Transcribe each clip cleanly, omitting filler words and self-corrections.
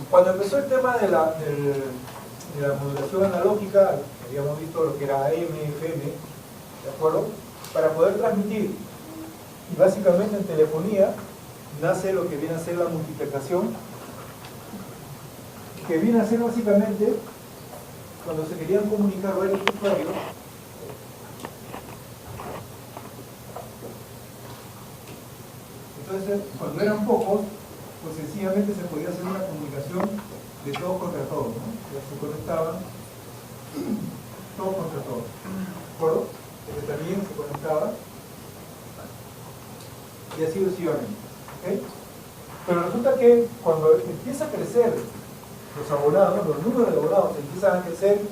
Cuando empezó el tema de la modulación analógica, habíamos visto lo que era AM, FM, ¿de acuerdo? Para poder transmitir, y básicamente en telefonía, nace lo que viene a ser la multiplicación, que viene a ser básicamente cuando se querían comunicar varios usuarios. Entonces, cuando eran pocos, pues sencillamente se podía hacer una comunicación de todos contra todos, ¿no? Ya se conectaban todos contra todos, ¿de acuerdo? Porque también se conectaba y así sucesivamente, ¿ok? Pero resulta que cuando empieza a crecer los abonados, los números de abonados empiezan a crecer,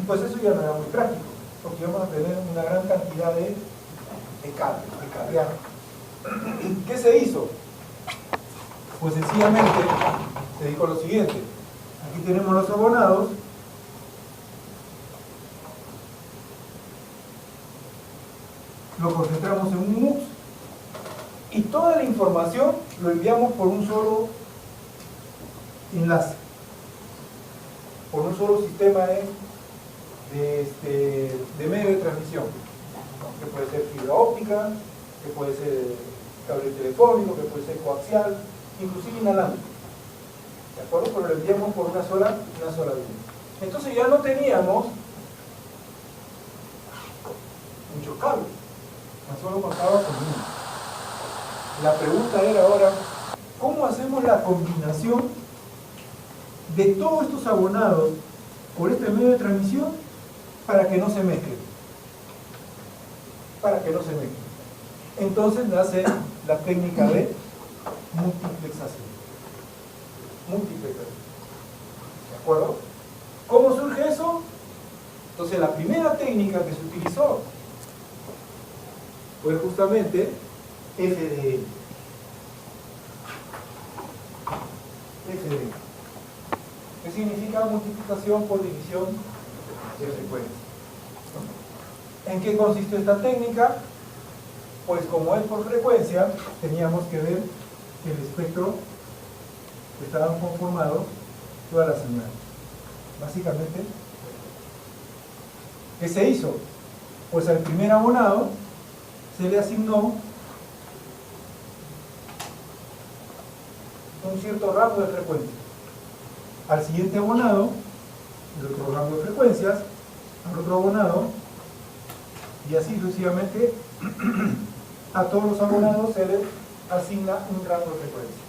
pues eso ya no era muy práctico, porque íbamos a tener una gran cantidad de cableado. ¿Qué se hizo? Pues sencillamente se dijo lo siguiente: aquí tenemos los abonados, lo concentramos en un MUX y toda la información lo enviamos por un solo enlace, por un solo sistema de medio de transmisión, que puede ser fibra óptica, que puede ser cable telefónico, que puede ser coaxial, inclusive inalámbrico, ¿de acuerdo? Pero lo enviamos por una sola línea. Entonces ya no teníamos muchos cables, tan solo contaba con uno. La pregunta era ahora, ¿cómo hacemos la combinación de todos estos abonados por este medio de transmisión para que no se mezclen? Para que no se mezclen. Entonces nace la técnica de multiplexación. ¿De acuerdo? ¿Cómo surge eso? Entonces la primera técnica que se utilizó fue justamente FDM. FDM. ¿Qué significa multiplicación por división de frecuencia? ¿En qué consistió esta técnica? Pues como es por frecuencia, teníamos que ver que el espectro estaban conformados todas las señales. Básicamente, ¿qué se hizo? Pues al primer abonado se le asignó un cierto rango de frecuencias. Al siguiente abonado, el otro rango de frecuencias, al otro abonado, y así sucesivamente. A todos los abonados se les asigna un rango de frecuencia.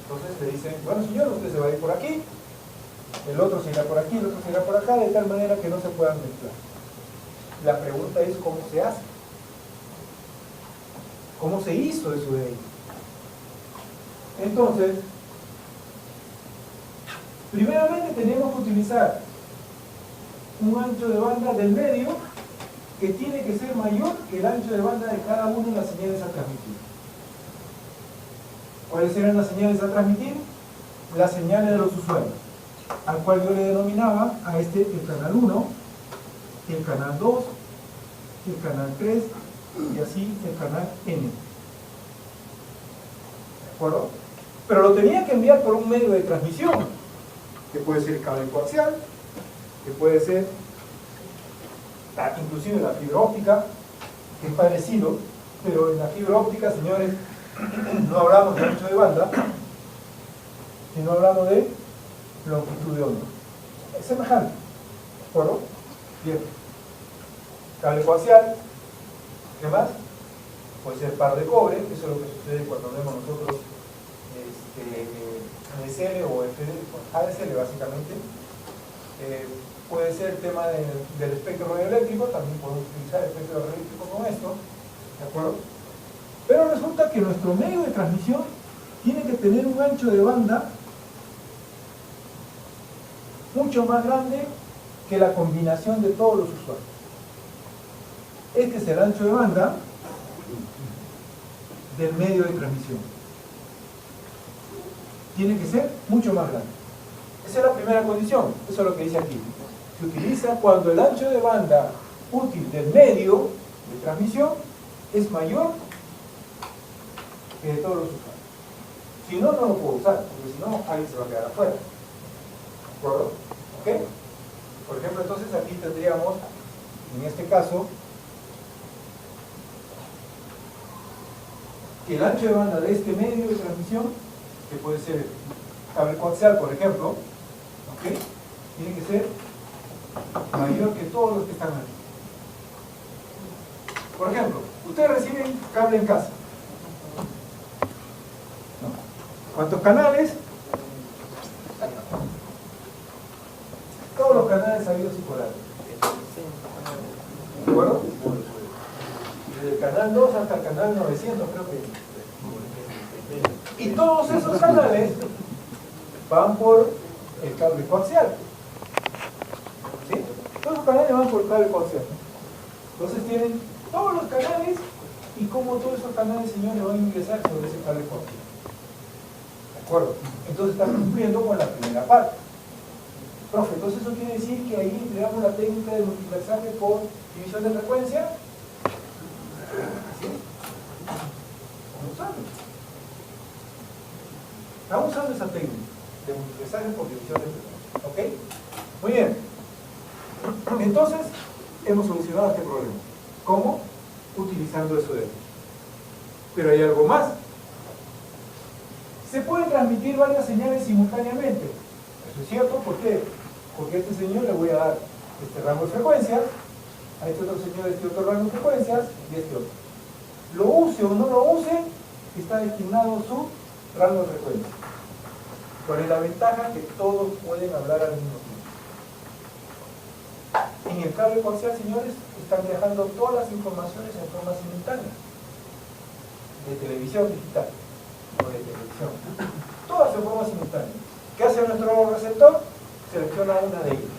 Entonces le dicen, bueno señor, usted se va a ir por aquí, el otro se irá por aquí, el otro se irá por acá, de tal manera que no se puedan mezclar. La pregunta es, ¿cómo se hace? ¿Cómo se hizo eso de ahí? Entonces, primeramente tenemos que utilizar un ancho de banda del medio que tiene que ser mayor que el ancho de banda de cada una de las señales a transmitir. ¿Cuáles eran las señales a transmitir? Las señales de los usuarios, al cual yo le denominaba a este el canal 1, el canal 2, el canal 3 y así el canal N. ¿De acuerdo? Pero lo tenía que enviar por un medio de transmisión, que puede ser cable coaxial, que puede ser inclusive la fibra óptica, que es parecido, pero en la fibra óptica, señores, no hablamos de ancho de banda, sino hablamos de longitud de onda. Es semejante, ¿de acuerdo? Bien. Cable coaxial, ¿qué más? Puede ser par de cobre, eso es lo que sucede cuando vemos nosotros ADSL o ADSL básicamente. Puede ser el tema del espectro radioeléctrico, también podemos utilizar el espectro radioeléctrico con esto, ¿de acuerdo? Pero resulta que nuestro medio de transmisión tiene que tener un ancho de banda mucho más grande que la combinación de todos los usuarios. Este es el ancho de banda del medio de transmisión. Tiene que ser mucho más grande. Esa es la primera condición, eso es lo que dice aquí. Se utiliza cuando el ancho de banda útil del medio de transmisión es mayor que de todos los usuarios. Si no, no lo puedo usar, porque si no, alguien se va a quedar afuera. ¿De acuerdo? ¿Ok? Por ejemplo, entonces aquí tendríamos, en este caso, el ancho de banda de este medio de transmisión, que puede ser cable coaxial, por ejemplo, ¿ok? Tiene que ser mayor que todos los que están aquí. Por ejemplo, ustedes reciben cable en casa, ¿no? ¿Cuántos canales? Todos los canales habidos y por haber. ¿De acuerdo? Desde el canal 2 hasta el canal 900, creo que. Y todos esos canales van por el cable coaxial. ¿Sí? Todos los canales van por el cable coaxial. Entonces tienen todos los canales y cómo todos esos canales, señores, van a ingresar sobre ese cable coaxial. ¿De acuerdo? Entonces están cumpliendo con la primera parte. Profe, entonces eso quiere decir que ahí empleamos la técnica de multiplexaje por división de frecuencia. ¿Sí? Estamos usando esa técnica de multiplexaje por división de frecuencia. ¿Ok? Muy bien. Entonces, hemos solucionado este problema. ¿Cómo? Utilizando eso de aquí. Pero hay algo más. Se pueden transmitir varias señales simultáneamente. Eso es cierto, ¿por qué? Porque a este señor le voy a dar este rango de frecuencias, a este otro señor este otro rango de frecuencias y este otro. Lo use o no lo use, está destinado su rango de frecuencia. ¿Cuál es la ventaja? Que todos pueden hablar al mismo tiempo. En el cable coaxial, señores, están viajando todas las informaciones en forma simultánea. De televisión digital o de televisión. Todas en forma simultánea. ¿Qué hace nuestro receptor? Selecciona una de ellas.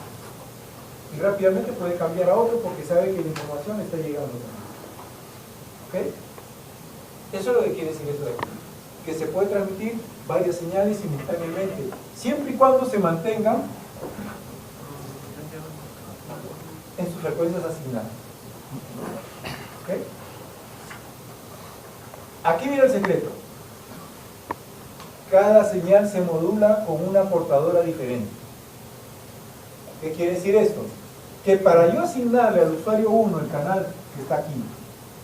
Y rápidamente puede cambiar a otro porque sabe que la información está llegando también. ¿Ok? Eso es lo que quiere decir eso de aquí. Que se puede transmitir varias señales simultáneamente, siempre y cuando se mantengan en sus frecuencias asignadas. ¿Ok? Aquí viene el secreto. Cada señal se modula con una portadora diferente. ¿Qué quiere decir esto? Que para yo asignarle al usuario 1 el canal que está aquí,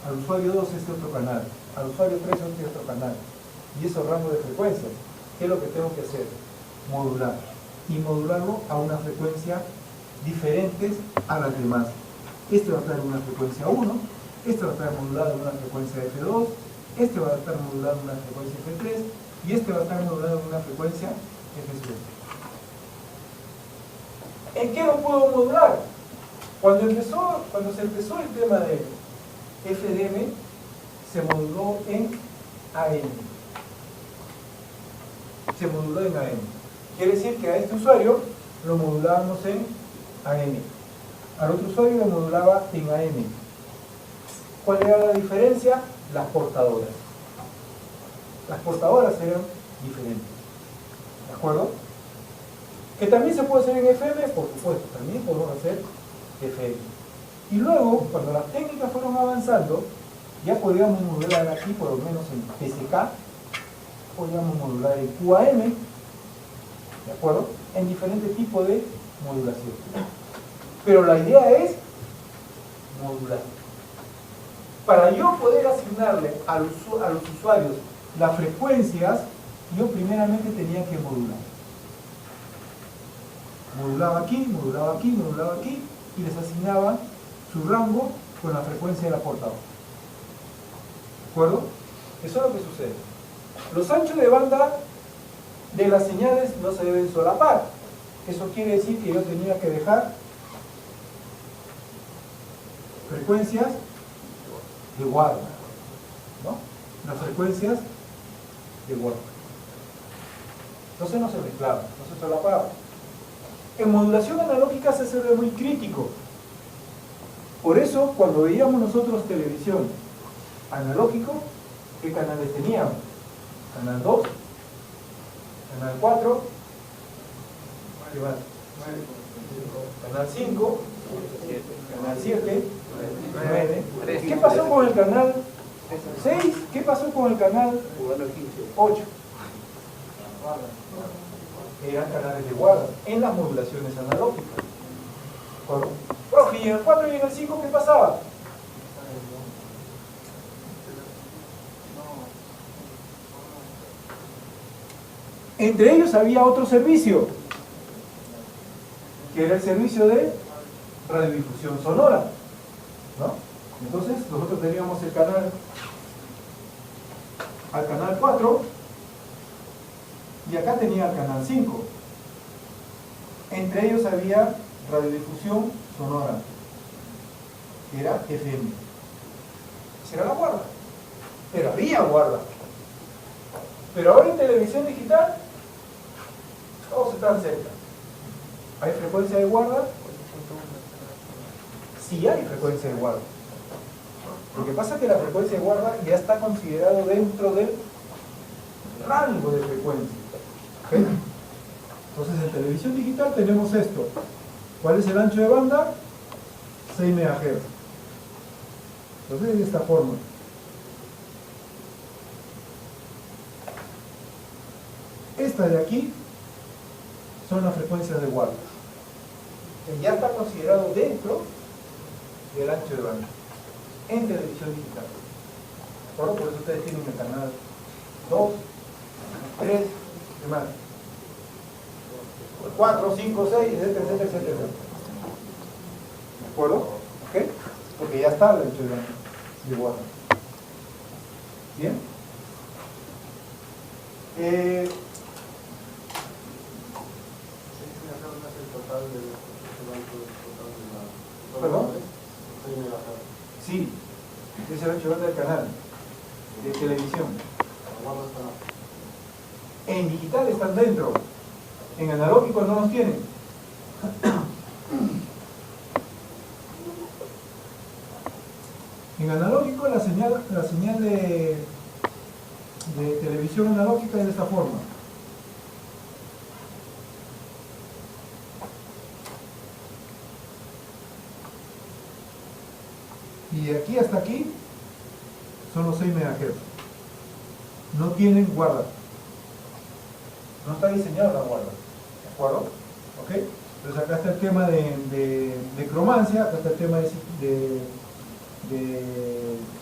al usuario 2 este otro canal, al usuario 3 este otro canal, y esos rangos de frecuencias, ¿qué es lo que tengo que hacer? Modular. Y modularlo a una frecuencia diferentes a las demás. Este va a estar en una frecuencia 1, este va a estar modulado en una frecuencia F2, este va a estar modulado en una frecuencia F3, y este va a estar modulado en una frecuencia F0. ¿En qué lo puedo modular? Cuando se empezó el tema de FDM, se moduló en AM. Se moduló en AM. Quiere decir que a este usuario lo modulábamos en AM. Al otro usuario lo modulaba en AM. ¿Cuál era la diferencia? Las portadoras. Las portadoras eran diferentes. ¿De acuerdo? ¿Que también se puede hacer en FM? Por supuesto, también podemos hacer FM. Y luego, cuando las técnicas fueron avanzando, ya podíamos modular aquí, por lo menos en PSK, podíamos modular en QAM, ¿de acuerdo? En diferentes tipos de modulación. Pero la idea es modular. Para yo poder asignarle a los usuarios las frecuencias, yo primeramente tenía que modular. Modulaba aquí, modulaba aquí, modulaba aquí, y les asignaba su rango con la frecuencia de la portadora. ¿De acuerdo? Eso es lo que sucede. Los anchos de banda de las señales no se deben solapar. Eso quiere decir que yo tenía que dejar frecuencias de guarda, ¿no? Las frecuencias de guarda. Entonces no se mezclaba, no se solapaba. En modulación analógica se ve muy crítico. Por eso, cuando veíamos nosotros televisión analógico, ¿qué canales teníamos? Canal 2, canal 4, ¿qué más? Canal 5, canal 7, 9. ¿Qué pasó con el canal 6? ¿Qué pasó con el canal 8? Eran canales de guarda en las modulaciones analógicas. Bueno, profe, y en el 4 y en el 5, ¿qué pasaba? Entre ellos había otro servicio, que era el servicio de radiodifusión sonora, ¿no? Entonces nosotros teníamos al canal 4 y acá tenía el canal 5. Entre ellos había radiodifusión sonora, que era FM. Esa era la guarda, pero había guarda. Pero ahora en televisión digital todos están cerca. ¿Hay frecuencia de guarda? Sí hay frecuencia de guarda. Lo que pasa es que la frecuencia de guarda ya está considerado dentro del rango de frecuencia. ¿Okay? Entonces en televisión digital tenemos esto. ¿Cuál es el ancho de banda? 6 MHz. Entonces de esta forma. Esta de aquí son las frecuencias de guarda, que ya está considerado dentro del ancho de banda en televisión digital. ¿De acuerdo? Por eso ustedes tienen el canal 2, 3, ¿qué más? 4, 5, 6, etcétera, etcétera, etcétera. ¿De acuerdo? ¿Ok? Porque ya está el ancho de banda de guarda. ¿Bien? ¿Perdón? Sí, es el ancho de banda del canal de televisión. En digital están dentro, en analógico no los tienen. En analógico la señal de televisión analógica es de esta forma. Y de aquí hasta aquí son los 6 MHz. No tienen guarda. No está diseñada la guarda. ¿De acuerdo? ¿Ok? Entonces acá está el tema de cromancia, acá está el tema de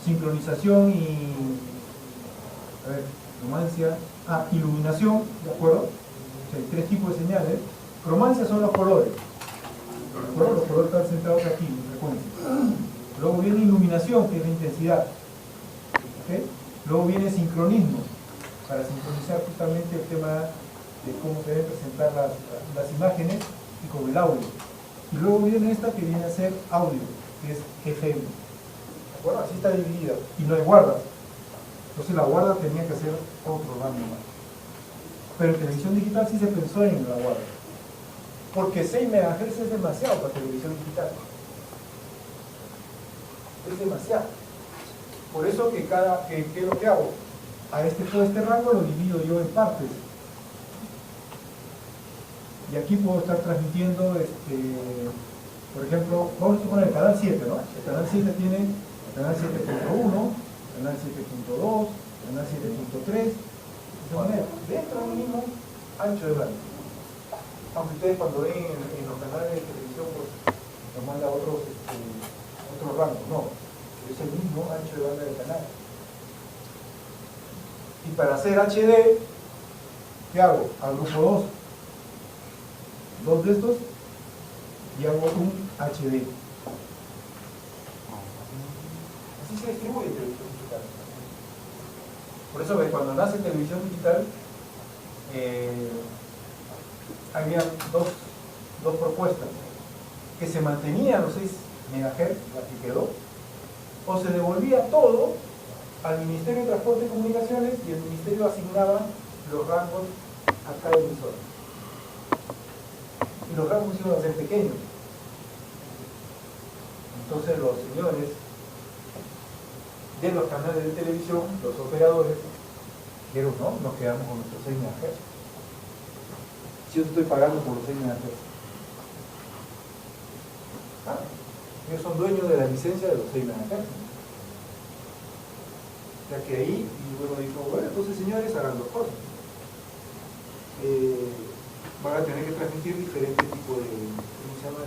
sincronización y cromancia, iluminación, ¿de acuerdo? O sea, hay 3 tipos de señales. Cromancia son los colores. ¿De acuerdo? Los colores están centrados aquí en frecuencia. Luego viene iluminación, que es la intensidad. ¿Okay? Luego viene sincronismo, para sincronizar justamente el tema de cómo se deben presentar las imágenes y con el audio. Y luego viene esta que viene a ser audio, que es FM. ¿De acuerdo? Así está dividida. Y no hay guardas. Entonces la guarda tenía que ser otro rango más. Pero en televisión digital sí se pensó en la guarda. Porque 6 MHz es demasiado para televisión digital. Es demasiado. Por eso que ¿qué es lo que hago? Todo este rango lo divido yo en partes. Y aquí puedo estar transmitiendo, por ejemplo, vamos a poner el canal 7, ¿no? El canal 7 tiene el canal 7.1, canal 7.2, canal 7.3, de esa manera, dentro del mismo ancho de banda. Aunque ustedes cuando ven en los canales de televisión, pues nos manda otros rangos, no, es el mismo ancho de banda del canal. Y para hacer HD, ¿qué hago? Agrupo dos de estos y hago un HD. Así se distribuye televisión digital. Por eso que cuando nace televisión digital, había dos propuestas: que se mantenían los 6 MHz, la que quedó, o se devolvía todo al Ministerio de Transporte y Comunicaciones y el Ministerio asignaba los rangos a cada emisora. Y los rangos iban a ser pequeños. Entonces los señores de los canales de televisión, los operadores, dijeron: no, nos quedamos con nuestros 6 MHz. Si yo te estoy pagando por los 6 MHz. Ellos son dueños de la licencia de los 6 MHz. O sea que ahí, y bueno, dijo: bueno, entonces señores, hagan 2 cosas. van a tener que transmitir diferentes tipos de, ¿cómo se llama?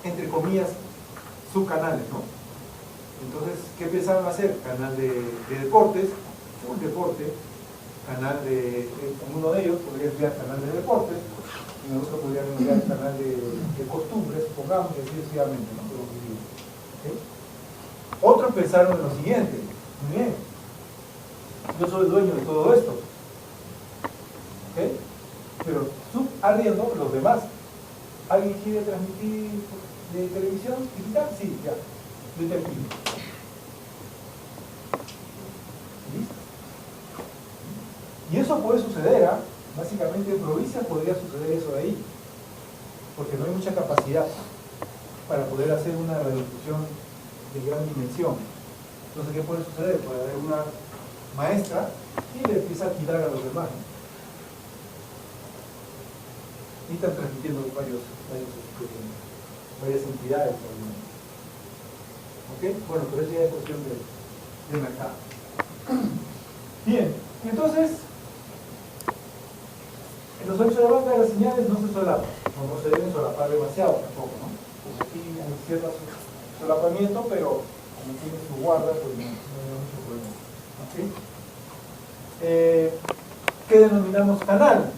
Entre comillas, subcanales, ¿no? Entonces, ¿qué pensaban hacer? Canal de deportes, full deporte, canal de, uno de ellos podría enviar canal de deportes, y el otro podría enviar canal de costumbres, supongamos, y así sucesivamente, ¿no? ¿Okay? Otros pensaron en lo siguiente: muy bien, yo soy el dueño de todo esto, ¿okay? Pero subarriendo los demás. ¿Alguien quiere transmitir de televisión digital? Sí, ya, yo te alquilo. ¿Listo? Y eso puede suceder, ¿ah? Básicamente en provincias podría suceder eso de ahí, porque no hay mucha capacidad para poder hacer una redistribución de gran dimensión. Entonces, ¿qué puede suceder? Puede haber una maestra y le empieza a alquilar a los demás, ¿no? Y están transmitiendo varias entidades. ¿Ok? Bueno, pero eso ya es cuestión de mercado. Bien, entonces, en los anchos de banda de las señales no se solapan, no se deben solapar demasiado tampoco, ¿no? Pues aquí hay cierto solapamiento, pero como tiene su guarda, pues no hay mucho problema. ¿Ok? ¿Qué denominamos canal?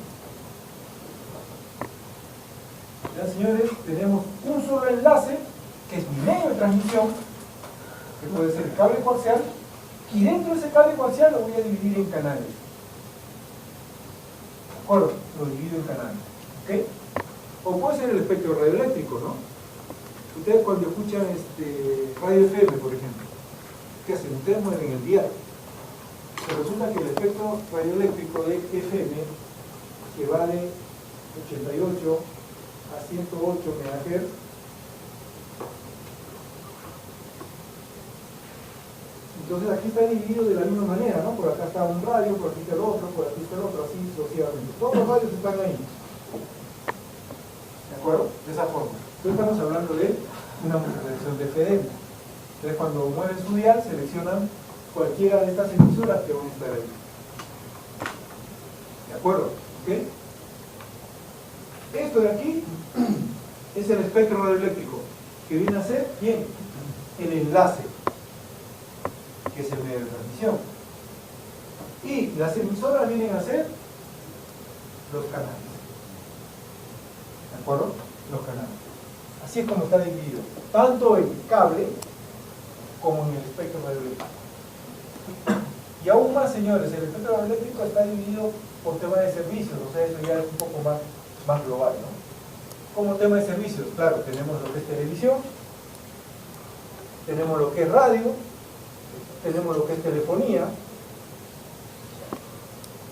Ya, señores, tenemos un solo enlace, que es mi medio de transmisión, que puede ser el cable coaxial, y dentro de ese cable coaxial lo voy a dividir en canales. ¿De acuerdo? Lo divido en canales. ¿Ok? O puede ser el espectro radioeléctrico, ¿no? Ustedes cuando escuchan radio FM, por ejemplo, ¿qué hacen? Ustedes mueven el dial. Pero resulta que el espectro radioeléctrico de FM, que va de 88 a 108 MHz, entonces aquí está dividido de la misma manera, ¿no? Por acá está un radio, por aquí está el otro, por aquí está el otro, así sucesivamente. Todos los radios están ahí. ¿De acuerdo? De esa forma. Entonces estamos hablando de una multiplexación de FDM. Entonces cuando mueven su dial, seleccionan cualquiera de estas emisoras que van a estar ahí. ¿De acuerdo? ¿Ok? Esto de aquí es el espectro radioeléctrico, que viene a ser, bien, el enlace, que es el medio de transmisión. Y las emisoras vienen a ser los canales. ¿De acuerdo? Los canales. Así es como está dividido, tanto en cable como en el espectro radioeléctrico. Y aún más, señores, el espectro radioeléctrico está dividido por temas de servicios, o sea, eso ya es un poco más global, ¿no? Como tema de servicios, claro, tenemos lo que es televisión, tenemos lo que es radio, tenemos lo que es telefonía.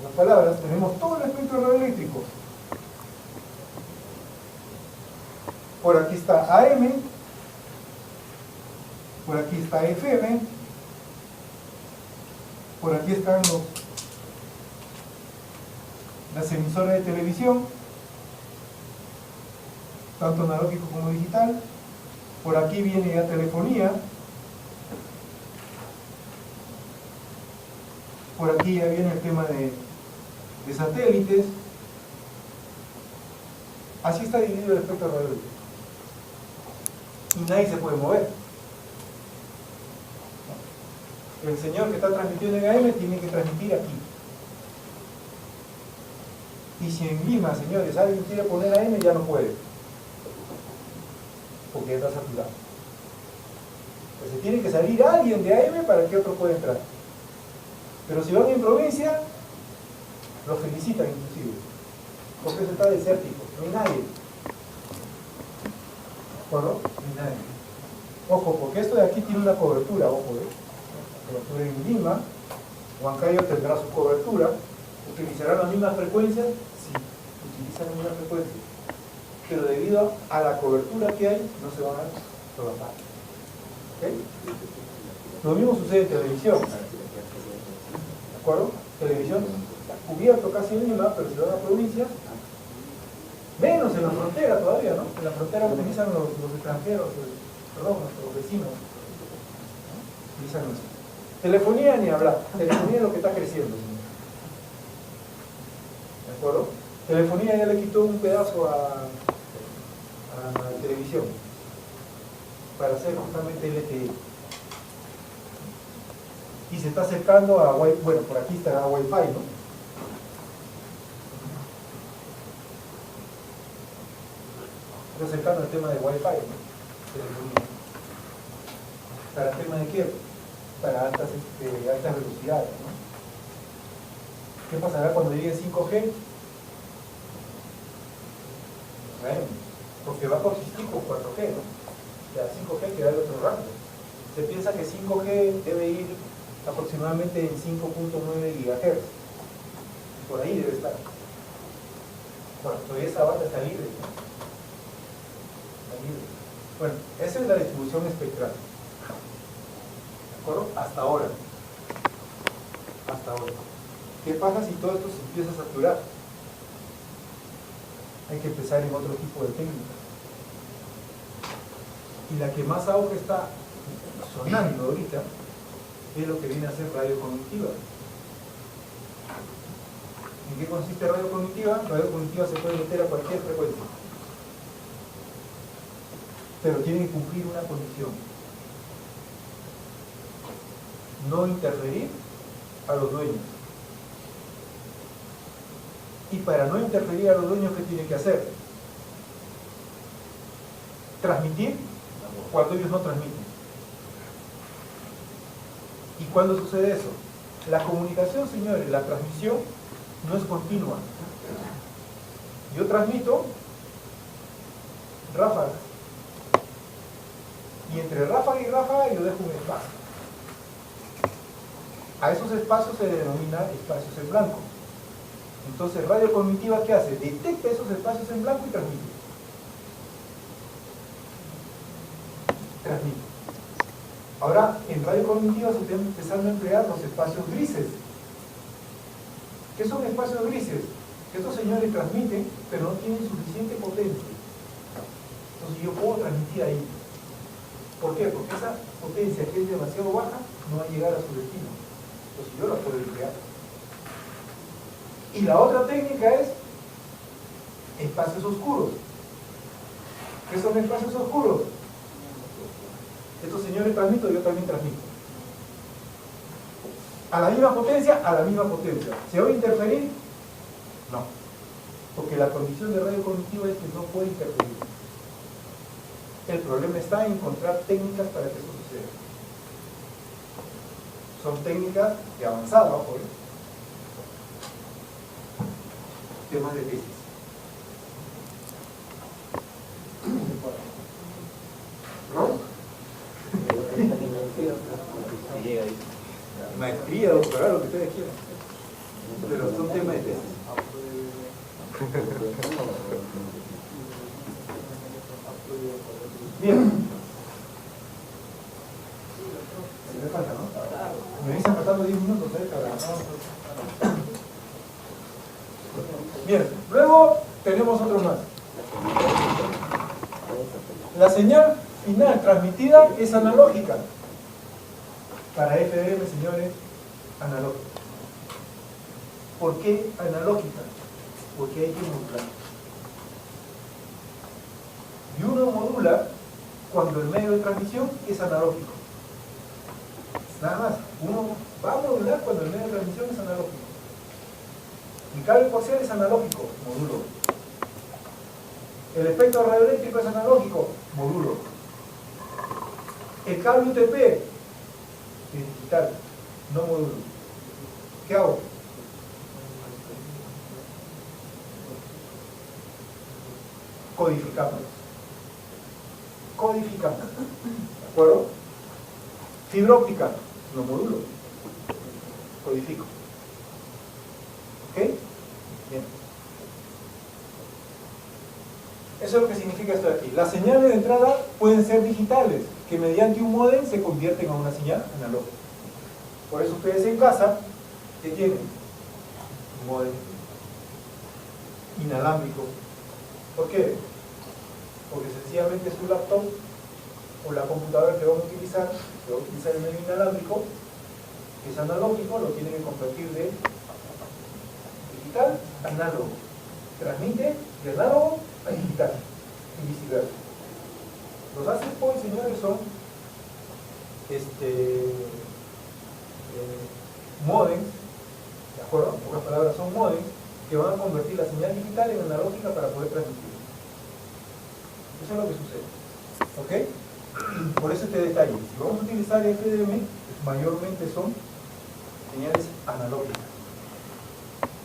En otras palabras, tenemos todo el espectro radioeléctrico. Por aquí está AM, por aquí está FM, por aquí están las emisoras de televisión, tanto analógico como digital. Por aquí viene ya telefonía, por aquí ya viene el tema de satélites. Así está dividido el espectro radioeléctrico y nadie se puede mover. El señor que está transmitiendo en AM tiene que transmitir aquí. Y si en Lima, señores, alguien quiere poner AM, ya no puede, porque ya está saturado. Entonces tiene que salir alguien de AM para que otro pueda entrar. Pero si van en provincia, los felicitan inclusive, porque eso está desértico, no hay nadie. ¿De acuerdo? No hay nadie. Ojo, porque esto de aquí tiene una cobertura, ojo, cobertura en Lima. Huancayo tendrá su cobertura. ¿Utilizarán las mismas frecuencias? Sí, utilizan las mismas frecuencias, pero debido a la cobertura que hay, no se van a solapar. ¿Okay? Lo mismo sucede en televisión. ¿De acuerdo? Televisión está cubierto casi en Lima, pero si van a provincias, menos en la frontera todavía, ¿no? En la frontera utilizan los extranjeros, perdón, nuestros vecinos, ¿no? Utilizan eso. Telefonía ni hablar. Telefonía es lo que está creciendo, señor. ¿De acuerdo? Telefonía ya le quitó un pedazo a televisión para hacer justamente LTE. Y se está acercando a Wi-Fi, bueno, por aquí estará Wi-Fi, ¿no? Se está acercando al tema de Wi-Fi, ¿no? Telefonía. ¿Para el tema de qué? Para altas velocidades, ¿no? ¿Qué pasará cuando llegue 5G? Bueno, porque va a coexistir con 4G, ¿no? Ya 5G queda de otro rango. Se piensa que 5G debe ir aproximadamente en 5.9 GHz. Por ahí debe estar. Bueno, todavía esa banda está libre, ¿no? Está libre. Bueno, esa es la distribución espectral. ¿De acuerdo? Hasta ahora. Hasta ahora. ¿Qué pasa si todo esto se empieza a saturar? Hay que empezar en otro tipo de técnicas. Y la que más auge está sonando ahorita es lo que viene a ser radio cognitiva. ¿En qué consiste radio cognitiva? Radio cognitiva se puede meter a cualquier frecuencia, pero tiene que cumplir una condición: no interferir a los dueños. Y para no interferir a los dueños, ¿qué tiene que hacer? Transmitir cuando ellos no transmiten. ¿Y cuándo sucede eso? La comunicación, señores, la transmisión no es continua. Yo transmito ráfagas, y entre ráfaga y ráfaga yo dejo un espacio. A esos espacios se denomina espacios en blanco. Entonces, radio cognitiva, ¿qué hace? Detecta esos espacios en blanco y transmite. Transmite. Ahora, en radio cognitiva se están empezando a emplear los espacios grises. ¿Qué son espacios grises? Que estos señores transmiten, pero no tienen suficiente potencia. Entonces yo puedo transmitir ahí. ¿Por qué? Porque esa potencia que es demasiado baja no va a llegar a su destino. Entonces yo la puedo emplear. Y la otra técnica es espacios oscuros. ¿Qué son espacios oscuros? Estos señores transmiten, yo también transmito. A la misma potencia, a la misma potencia. ¿Se va a interferir? No. Porque la condición de radio cognitiva es que no puede interferir. El problema está en encontrar técnicas para que eso suceda. Son técnicas de avanzada, ojo, temas de tesis. ¿No? Maestría, doctorado, lo que ustedes quieran. Pero son temas de tesis. Bien. Se me falta, ¿no? Me dicen faltando 10 minutos, ¿eh? Bien, luego tenemos otro más. La señal final transmitida es analógica. Para FM, señores, analógica. ¿Por qué analógica? Porque hay que modular. Y uno modula cuando el medio de transmisión es analógico. Nada más, uno va a modular cuando el medio de transmisión es analógico. Mi cable coaxial es analógico, modulo. El espectro radioeléctrico es analógico, modulo. El cable UTP es digital, no modulo. ¿Qué hago? Codificamos. Codificamos. ¿De acuerdo? Fibra óptica, no modulo. Codifico. ¿Ok? Bien. Eso es lo que significa esto de aquí. Las señales de entrada pueden ser digitales, que mediante un módem se convierten a una señal analógica. Por eso ustedes en casa, ¿qué tienen? Un módem inalámbrico. ¿Por qué? Porque sencillamente su laptop o la computadora que van a utilizar el medio inalámbrico, que es analógico, lo tienen que convertir de digital a análogo. Transmite de análogo a digital y viceversa. Los access points, señores, son modems, ¿de acuerdo? En pocas palabras, son modems que van a convertir la señal digital en analógica para poder transmitir. Eso es lo que sucede. ¿Ok? Por eso este detalle. Si vamos a utilizar FDM, pues mayormente son señales analógicas.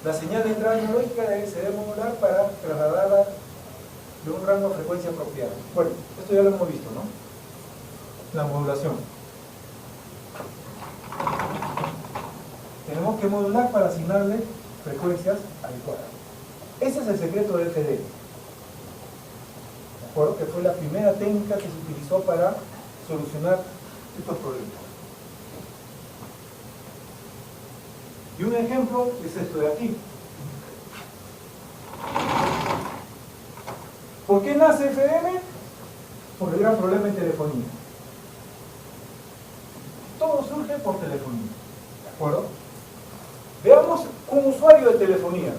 La señal de entrada analógica se debe modular para trasladarla de un rango de frecuencia apropiado. Bueno, esto ya lo hemos visto, ¿no? La modulación. Tenemos que modular para asignarle frecuencias adecuadas. Ese es el secreto del FDM. ¿De acuerdo? Que fue la primera técnica que se utilizó para solucionar estos problemas. Y un ejemplo es esto de aquí. ¿Por qué nace FDM? Por el gran problema en telefonía. Todo surge por telefonía. ¿De acuerdo? Veamos un usuario de telefonía.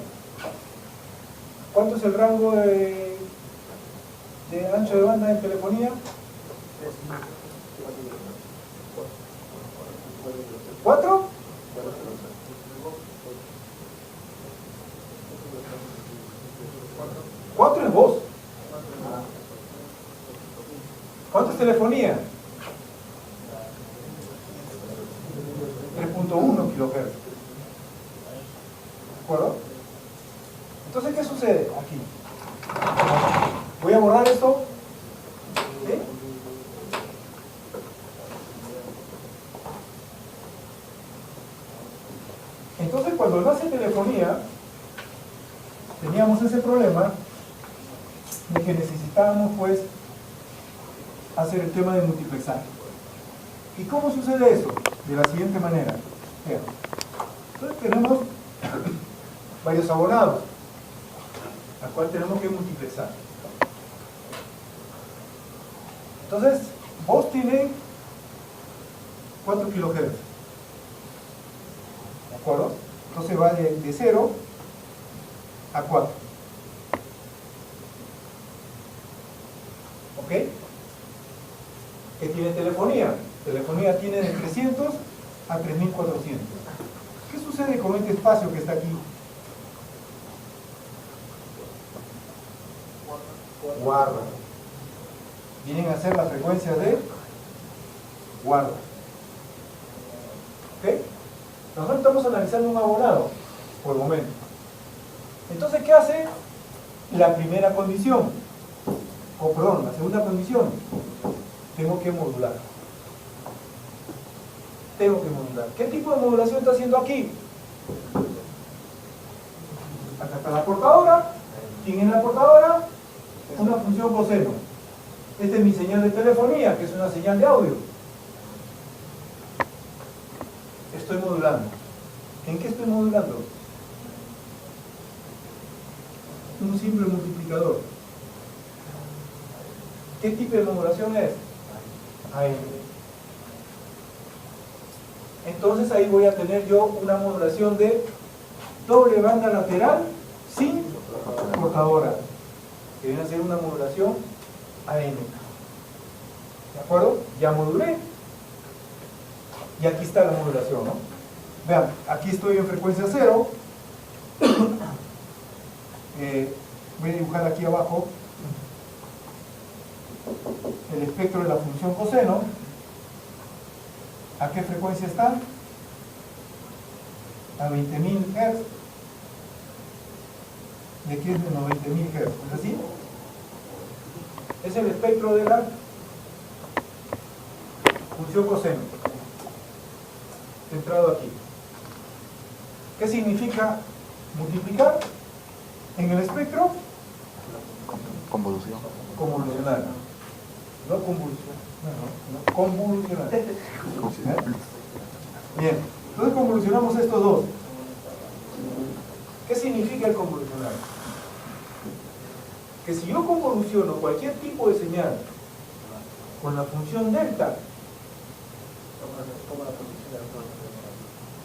¿Cuánto es el rango de ancho de banda en telefonía? ¿4? 4 es voz. ¿Cuánto es telefonía? 3.1 kHz. ¿De acuerdo? Entonces, ¿qué sucede aquí? Voy a borrar esto. ¿Sí? Entonces, cuando nace telefonía, teníamos ese problema de que necesitábamos, pues, hacer el tema de multiplexar. ¿Y cómo sucede eso? De la siguiente manera. Vean. Entonces tenemos varios abonados, al cual tenemos que multiplexar. Entonces, vos tiene 4 kHz. ¿De acuerdo? Entonces va de 0 a 4. ¿Ok? ¿Qué tiene telefonía? Telefonía tiene de 300 a 3400. ¿Qué sucede con este espacio que está aquí? Guarda. Vienen a ser las frecuencias de guarda. ¿Ok? Nosotros estamos analizando un abonado por el momento. Entonces, ¿qué hace la primera condición? O perdón, la segunda condición. Tengo que modular. Tengo que modular. ¿Qué tipo de modulación está haciendo aquí? Acá está la portadora. ¿Quién es la portadora? Una función coseno. Esta es mi señal de telefonía, que es una señal de audio. Estoy modulando. ¿En qué estoy modulando? Un simple multiplicador. ¿Qué tipo de modulación es? AM. Entonces ahí voy a tener yo una modulación de doble banda lateral sin portadora, que viene a ser una modulación AM. ¿De acuerdo? Ya modulé. Y aquí está la modulación, ¿no? Vean, aquí estoy en frecuencia 0. Voy a dibujar aquí abajo el espectro de la función coseno. ¿A qué frecuencia está? A 20.000 Hz. De aquí es de 90.000 Hz. ¿Es así? Es el espectro de la función coseno. Centrado aquí. ¿Qué significa multiplicar en el espectro? Convolución. Convolucionar. No convolucionar. No, convolucionar. Bien, entonces convolucionamos estos dos. ¿Qué significa el convolucionar? Que si yo convoluciono cualquier tipo de señal con la función delta,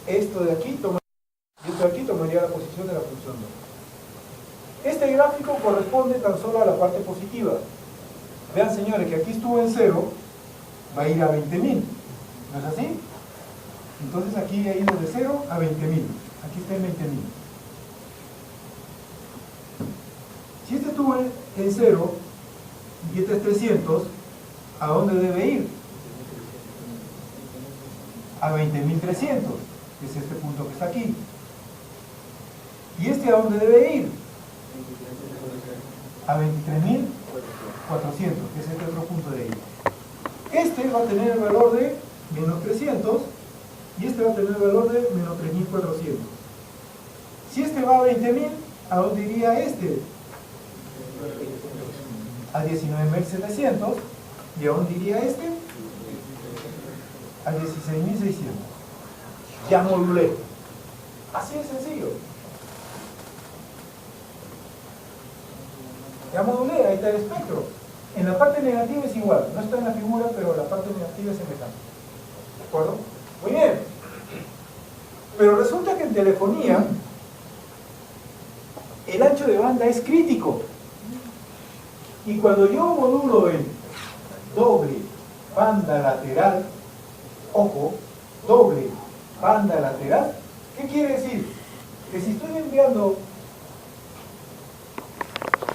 esto de aquí toma, y esto de aquí tomaría la posición de la función delta. gráfico corresponde tan solo a la parte positiva. Vean, señores, que aquí estuvo en 0, va a ir a 20.000. ¿No es así? Entonces aquí ha ido de 0 a 20.000. Aquí está en 20.000. Si este estuvo en 0 y este es 300, ¿a dónde debe ir? A 20.300, que es este punto que está aquí. ¿Y este a dónde debe ir? A 23.400, que es este otro punto de ahí. Este va a tener el valor de menos 300 y este va a tener el valor de menos 3.400. Si este va a 20.000, ¿a dónde iría este? A 19.700. ¿Y a dónde iría este? A 16.600. Ya modulé. Así de sencillo. Ya modulé, ahí está el espectro. En la parte negativa es igual, no está en la figura, pero la parte negativa es semejante. ¿De acuerdo? Muy bien. Pero resulta que en telefonía el ancho de banda es crítico. Y cuando yo modulo en doble banda lateral, ojo, doble banda lateral, ¿qué quiere decir? Que si estoy enviando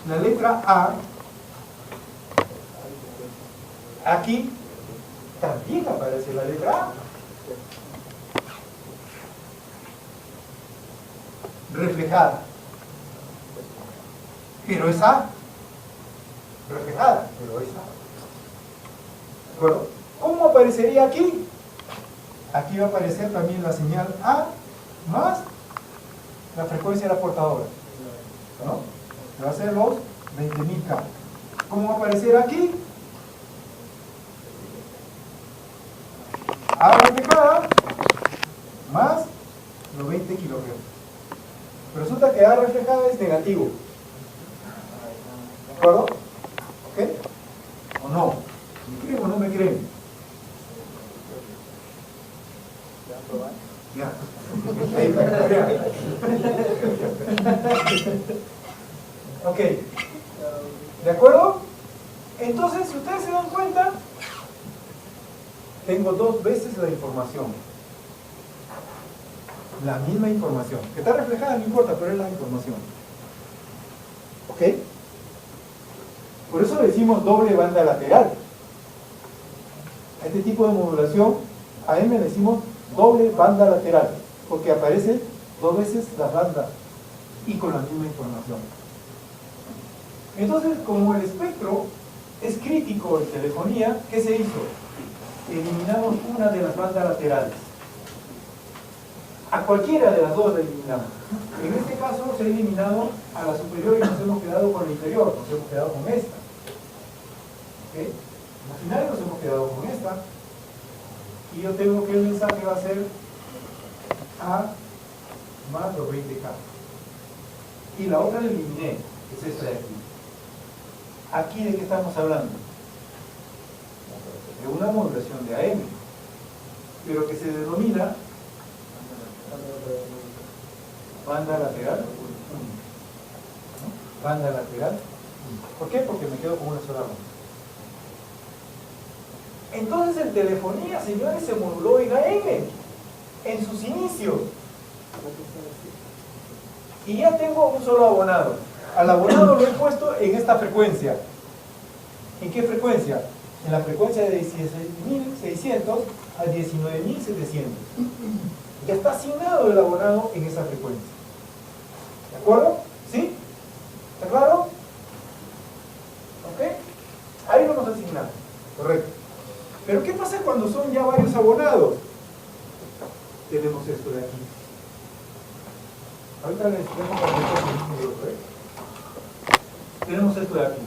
la letra A, aquí también aparece la letra A. Reflejada. Pero es A. Reflejada, pero es A. ¿De acuerdo? ¿Cómo aparecería aquí? Aquí va a aparecer también la señal A más la frecuencia de la portadora. ¿No? Que va a ser los 20.000K. ¿Cómo va a aparecer aquí? A reflejada más los 20 kHz. Pero resulta que A reflejada es negativo. ¿De acuerdo? ¿Ok? ¿O no? ¿Me creen o no me creen? Ya. Ahí, ya. Ok. ¿De acuerdo? Entonces, si ustedes se dan cuenta, tengo dos veces la información. La misma información. Que está reflejada no importa, pero es la información. ¿Ok? Por eso le decimos doble banda lateral. A este tipo de modulación, a M le decimos doble banda lateral, porque aparece dos veces las bandas y con la misma información. Entonces, como el espectro es crítico en telefonía, ¿qué se hizo? Eliminamos una de las bandas laterales. A cualquiera de las dos la eliminamos. En este caso se ha eliminado a la superior y nos hemos quedado con la inferior, nos hemos quedado con esta. ¿Okay? Al final nos hemos quedado con esta. Y yo tengo que el mensaje va a ser A más los 20K. Y la otra la eliminé, que es esta de aquí. ¿Aquí de qué estamos hablando? De una modulación de AM, pero que se denomina banda lateral única. ¿No? Banda lateral única. ¿Por qué? Porque me quedo con una sola banda. Entonces en telefonía, señores, se moduló en AM en sus inicios. Y ya tengo un solo abonado. Al abonado lo he puesto en esta frecuencia. ¿En qué frecuencia? En la frecuencia de 16.600 a 19.700. Ya está asignado el abonado en esa frecuencia. ¿De acuerdo? ¿Sí? ¿Está claro? ¿Ok? Ahí lo hemos asignado. Correcto. Pero ¿qué pasa cuando son ya varios abonados? Tenemos esto de aquí. Ahorita les explico para que tenemos esto de aquí.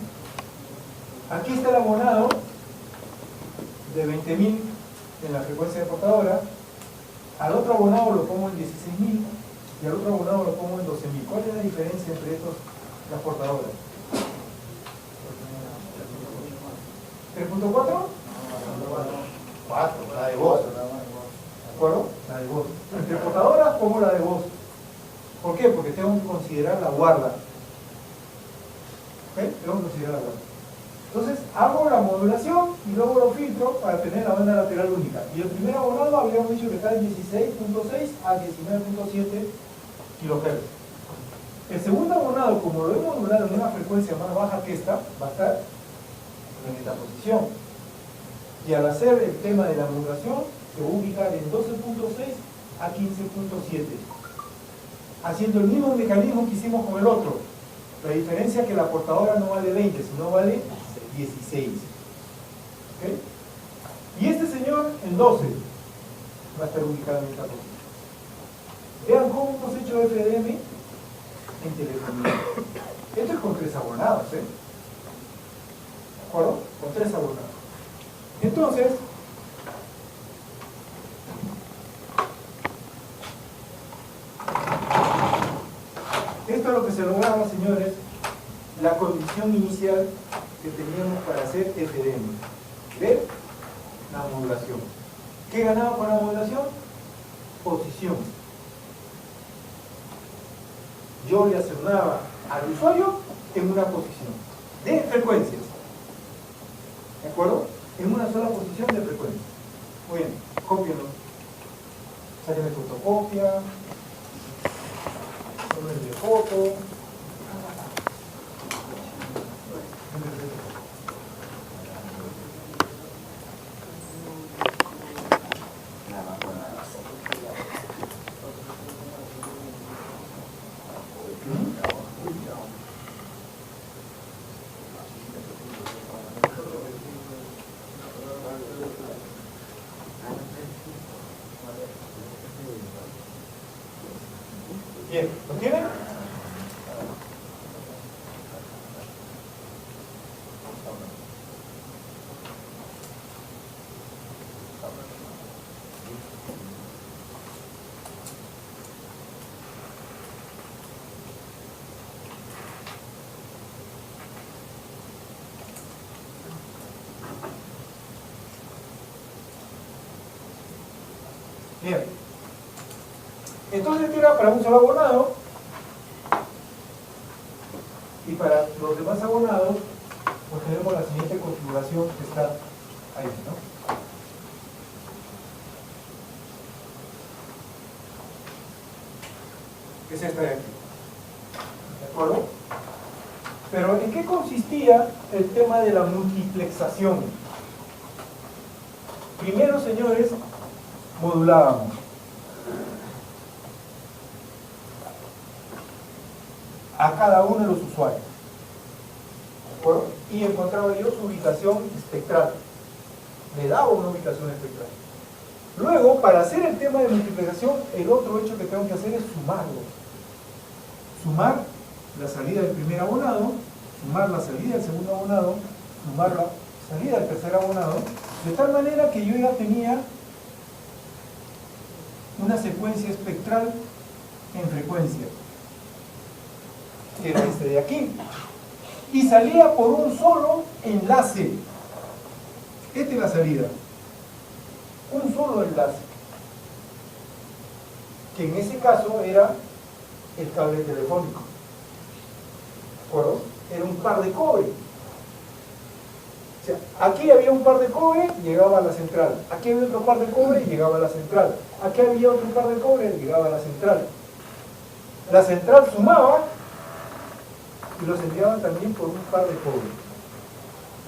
Aquí está el abonado de 20.000 en la frecuencia de portadora. Al otro abonado lo pongo en 16.000 y al otro abonado lo pongo en 12.000. ¿Cuál es la diferencia entre estos, las portadoras? ¿3.4? 4, la de voz. ¿De acuerdo? La de voz. Entre portadoras pongo la de voz. ¿Por qué? Porque tengo que considerar la guarda. ¿Ok? Debemos considerar la banda. Entonces hago la modulación y luego lo filtro para tener la banda lateral única. Y el primer abonado habíamos dicho que está de 16.6 a 19.7 kHz. El segundo abonado, como lo he modulado en una frecuencia más baja que esta, va a estar en esta posición. Y al hacer el tema de la modulación, se va a ubicar en 12.6 a 15.7. Haciendo el mismo mecanismo que hicimos con el otro. La diferencia es que la portadora no vale 20, sino vale 16. ¿Okay? Y este señor en 12 va a estar ubicado en esta posición. Vean cómo hemos hecho FDM en telefonía. Esto es con 3 abonados, ¿eh? ¿De acuerdo? Con 3 abonados. Entonces, esto es lo que se lograba, señores, la condición inicial que teníamos para hacer FDM. Ver la modulación. ¿Qué ganaba con la modulación? Posición. Yo le asignaba al usuario en una posición de frecuencias. ¿De acuerdo? En una sola posición de frecuencias. Muy bien, cópienlo. Salen de fotocopia, tomen de foto. Bien, ¿lo tienen? Bien. Entonces este era para un solo abonado y para los demás abonados pues tenemos la siguiente configuración que está ahí, ¿no? Que es esta de aquí. ¿De acuerdo? Pero ¿en qué consistía el tema de la multiplexación? Primero, señores, modulábamos. A cada uno de los usuarios. ¿De acuerdo? Y encontraba yo su ubicación espectral. Le daba una ubicación espectral. Luego, para hacer el tema de multiplicación, el otro hecho que tengo que hacer es sumarlo. Sumar la salida del primer abonado, sumar la salida del segundo abonado, sumar la salida del tercer abonado, de tal manera que yo ya tenía una secuencia espectral en frecuencia, que era este de aquí, y salía por un solo enlace. Esta es la salida, un solo enlace, que en ese caso era el cable telefónico. ¿De acuerdo? Era un par de cobre. O sea, aquí había un par de cobre, llegaba a la central. Aquí había otro par de cobre, llegaba a la central. Aquí había otro par de cobre, llegaba a la central. La central sumaba y los enviaban también por un par de cobre.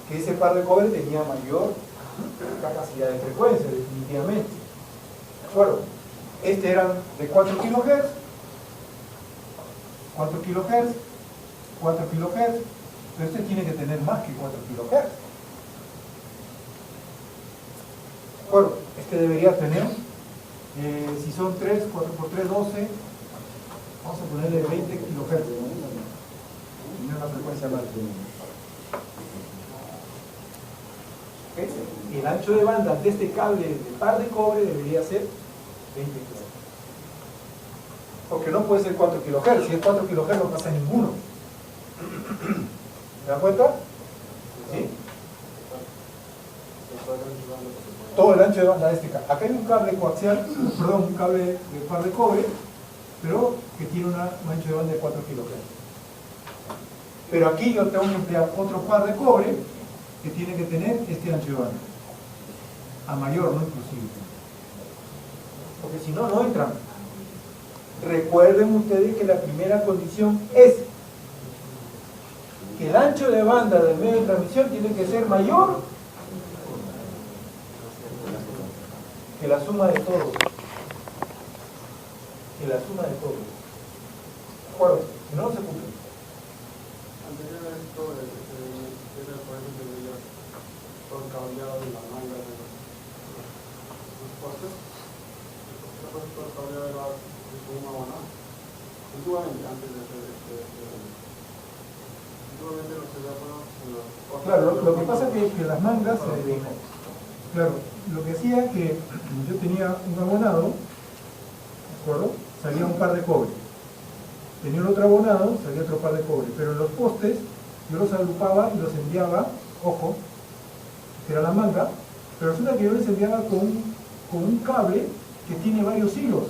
Que ese par de cobre tenía mayor capacidad de frecuencia, definitivamente. ¿De acuerdo? Este eran de 4 kHz, 4 kHz, 4 kHz, pero este tiene que tener más que 4 kHz. ¿De acuerdo? Este debería tener, si son 3, 4 por 3, 12, vamos a ponerle 20 kHz. Tiene una frecuencia más. ¿Okay? El ancho de banda de este cable de par de cobre debería ser 20 kHz. Porque no puede ser 4 kHz. Si es 4 kHz no pasa ninguno. ¿Se dan cuenta? ¿Sí? Todo el ancho de banda de este cable. Acá hay un cable coaxial, perdón, un cable de par de cobre, pero que tiene un ancho de banda de 4 kHz. Pero aquí yo tengo que emplear otro par de cobre que tiene que tener este ancho de banda. A mayor, no inclusive. Porque si no, no entran. Recuerden ustedes que la primera condición es que el ancho de banda del medio de transmisión tiene que ser mayor que la suma de todos. Que la suma de todos. ¿De acuerdo? Si no, no se cumple. Anterior a esto, era por eso que veía todo el cableado de la manga de los postes. Todo el cableado era con una buena. Antiguamente, antes de hacer antiguamente los teléfonos en los postes. Claro, lo que pasa es que las mangas, claro, lo que hacía es que yo tenía un abonado, ¿de acuerdo? Salía un par de cobre. Tenía el otro abonado, salía otro par de cobre. Pero en los postes, yo los agrupaba y los enviaba, ojo, que era la manga, pero resulta que yo les enviaba con un cable que tiene varios hilos,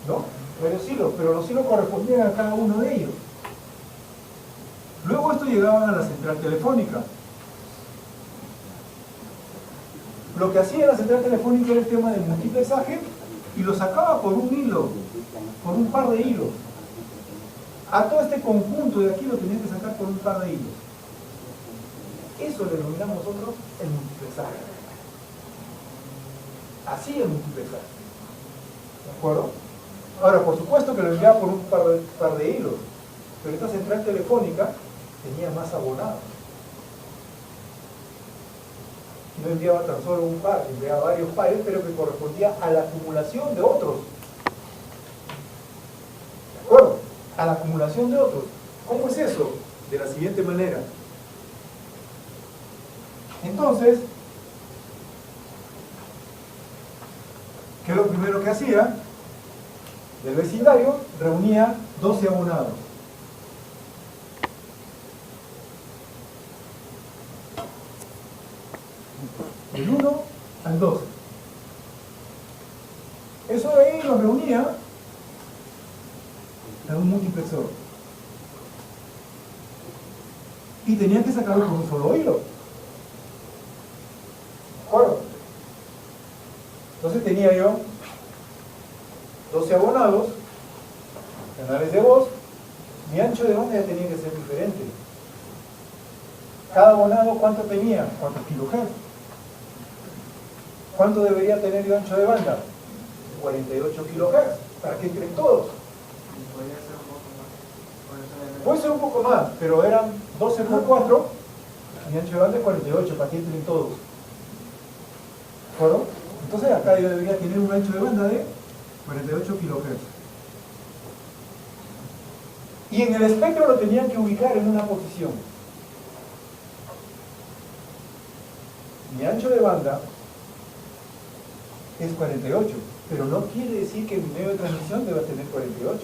¿no? Varios hilos, pero los hilos correspondían a cada uno de ellos. Luego esto llegaba a la central telefónica. Lo que hacía la central telefónica era el tema del multiplexaje y lo sacaba por un hilo, por un par de hilos. A todo este conjunto de aquí lo tenían que sacar por un par de hilos. Eso le denominamos nosotros el multiplexaje. Así el multiplexaje. ¿De acuerdo? Ahora, por supuesto que lo enviaba por un par de hilos, pero esta central telefónica tenía más abonados. No enviaba tan solo un par, enviaba varios pares, pero que correspondía a la acumulación de otros. ¿De acuerdo? A la acumulación de otros. ¿Cómo es eso? De la siguiente manera. Entonces, ¿qué es lo primero que hacía? Del vecindario reunía 12 abonados. Del 1 al 12. Eso de ahí lo reunía en un multiplexor. Y tenía que sacarlo por un solo hilo. ¿De acuerdo? Entonces tenía yo 12 abonados, canales de voz, mi ancho de banda ya tenía que ser diferente. Cada abonado, ¿cuánto tenía? 4 kHz. ¿Cuánto debería tener yo ancho de banda? 48 kHz, para que entren todos. Podría ser un poco más. Puede ser un poco más, pero eran 12 por 4, mi ancho de banda es 48, para que entren todos. ¿De acuerdo? Entonces acá yo debería tener un ancho de banda de 48 kHz. Y en el espectro lo tenían que ubicar en una posición. Mi ancho de banda es 48, pero no quiere decir que mi medio de transmisión deba tener 48.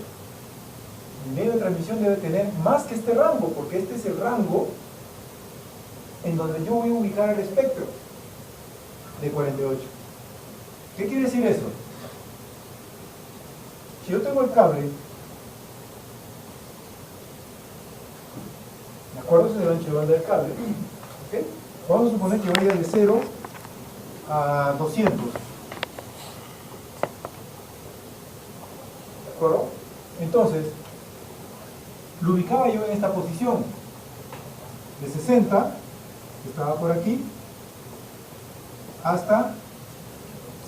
Mi medio de transmisión debe tener más que este rango, porque este es el rango en donde yo voy a ubicar el espectro de 48. ¿Qué quiere decir eso? Si yo tengo el cable, ¿de acuerdo? Ese es el ancho de banda del cable. ¿Okay? Vamos a suponer que vaya de 0 a 200. ¿De acuerdo? Entonces, lo ubicaba yo en esta posición, de 60, que estaba por aquí, hasta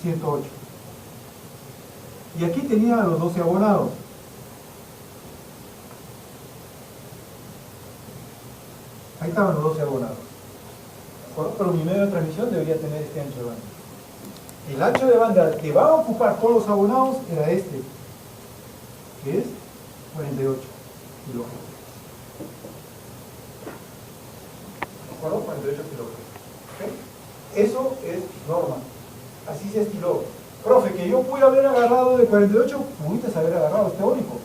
108. Y aquí tenía los 12 abonados. Ahí estaban los 12 abonados. ¿De acuerdo? Pero mi medio de transmisión debería tener este ancho de banda. El ancho de banda que va a ocupar todos los abonados era este, que es 48 kHz. ¿De acuerdo? 48 kHz. ¿Okay? Eso es norma. Así se estiló. Profe, que yo pude haber agarrado de 48, pudiste haber agarrado este único.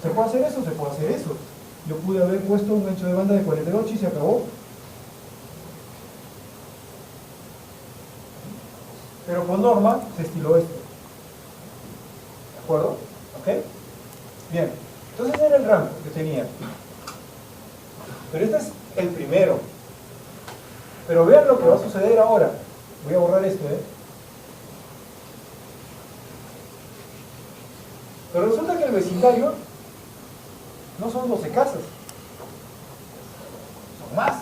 ¿Se puede hacer eso? Se puede hacer eso. Yo pude haber puesto un ancho de banda de 48 y se acabó. Pero con norma se estiló esto. ¿De acuerdo? ¿Ok? Bien. Entonces era el rango que tenía. Pero este es el primero. Pero vean lo que va a suceder ahora. Voy a borrar esto, Pero resulta que el vecindario no son 12 casas, son más.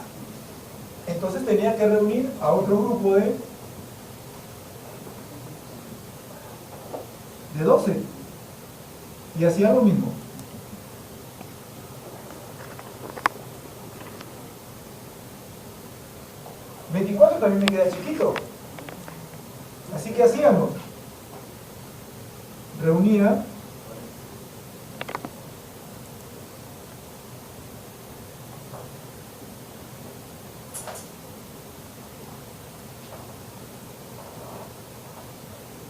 Entonces tenía que reunir a otro grupo de 12. Y hacía lo mismo. $24 también me queda chiquito. Así que hacíamos. Reunía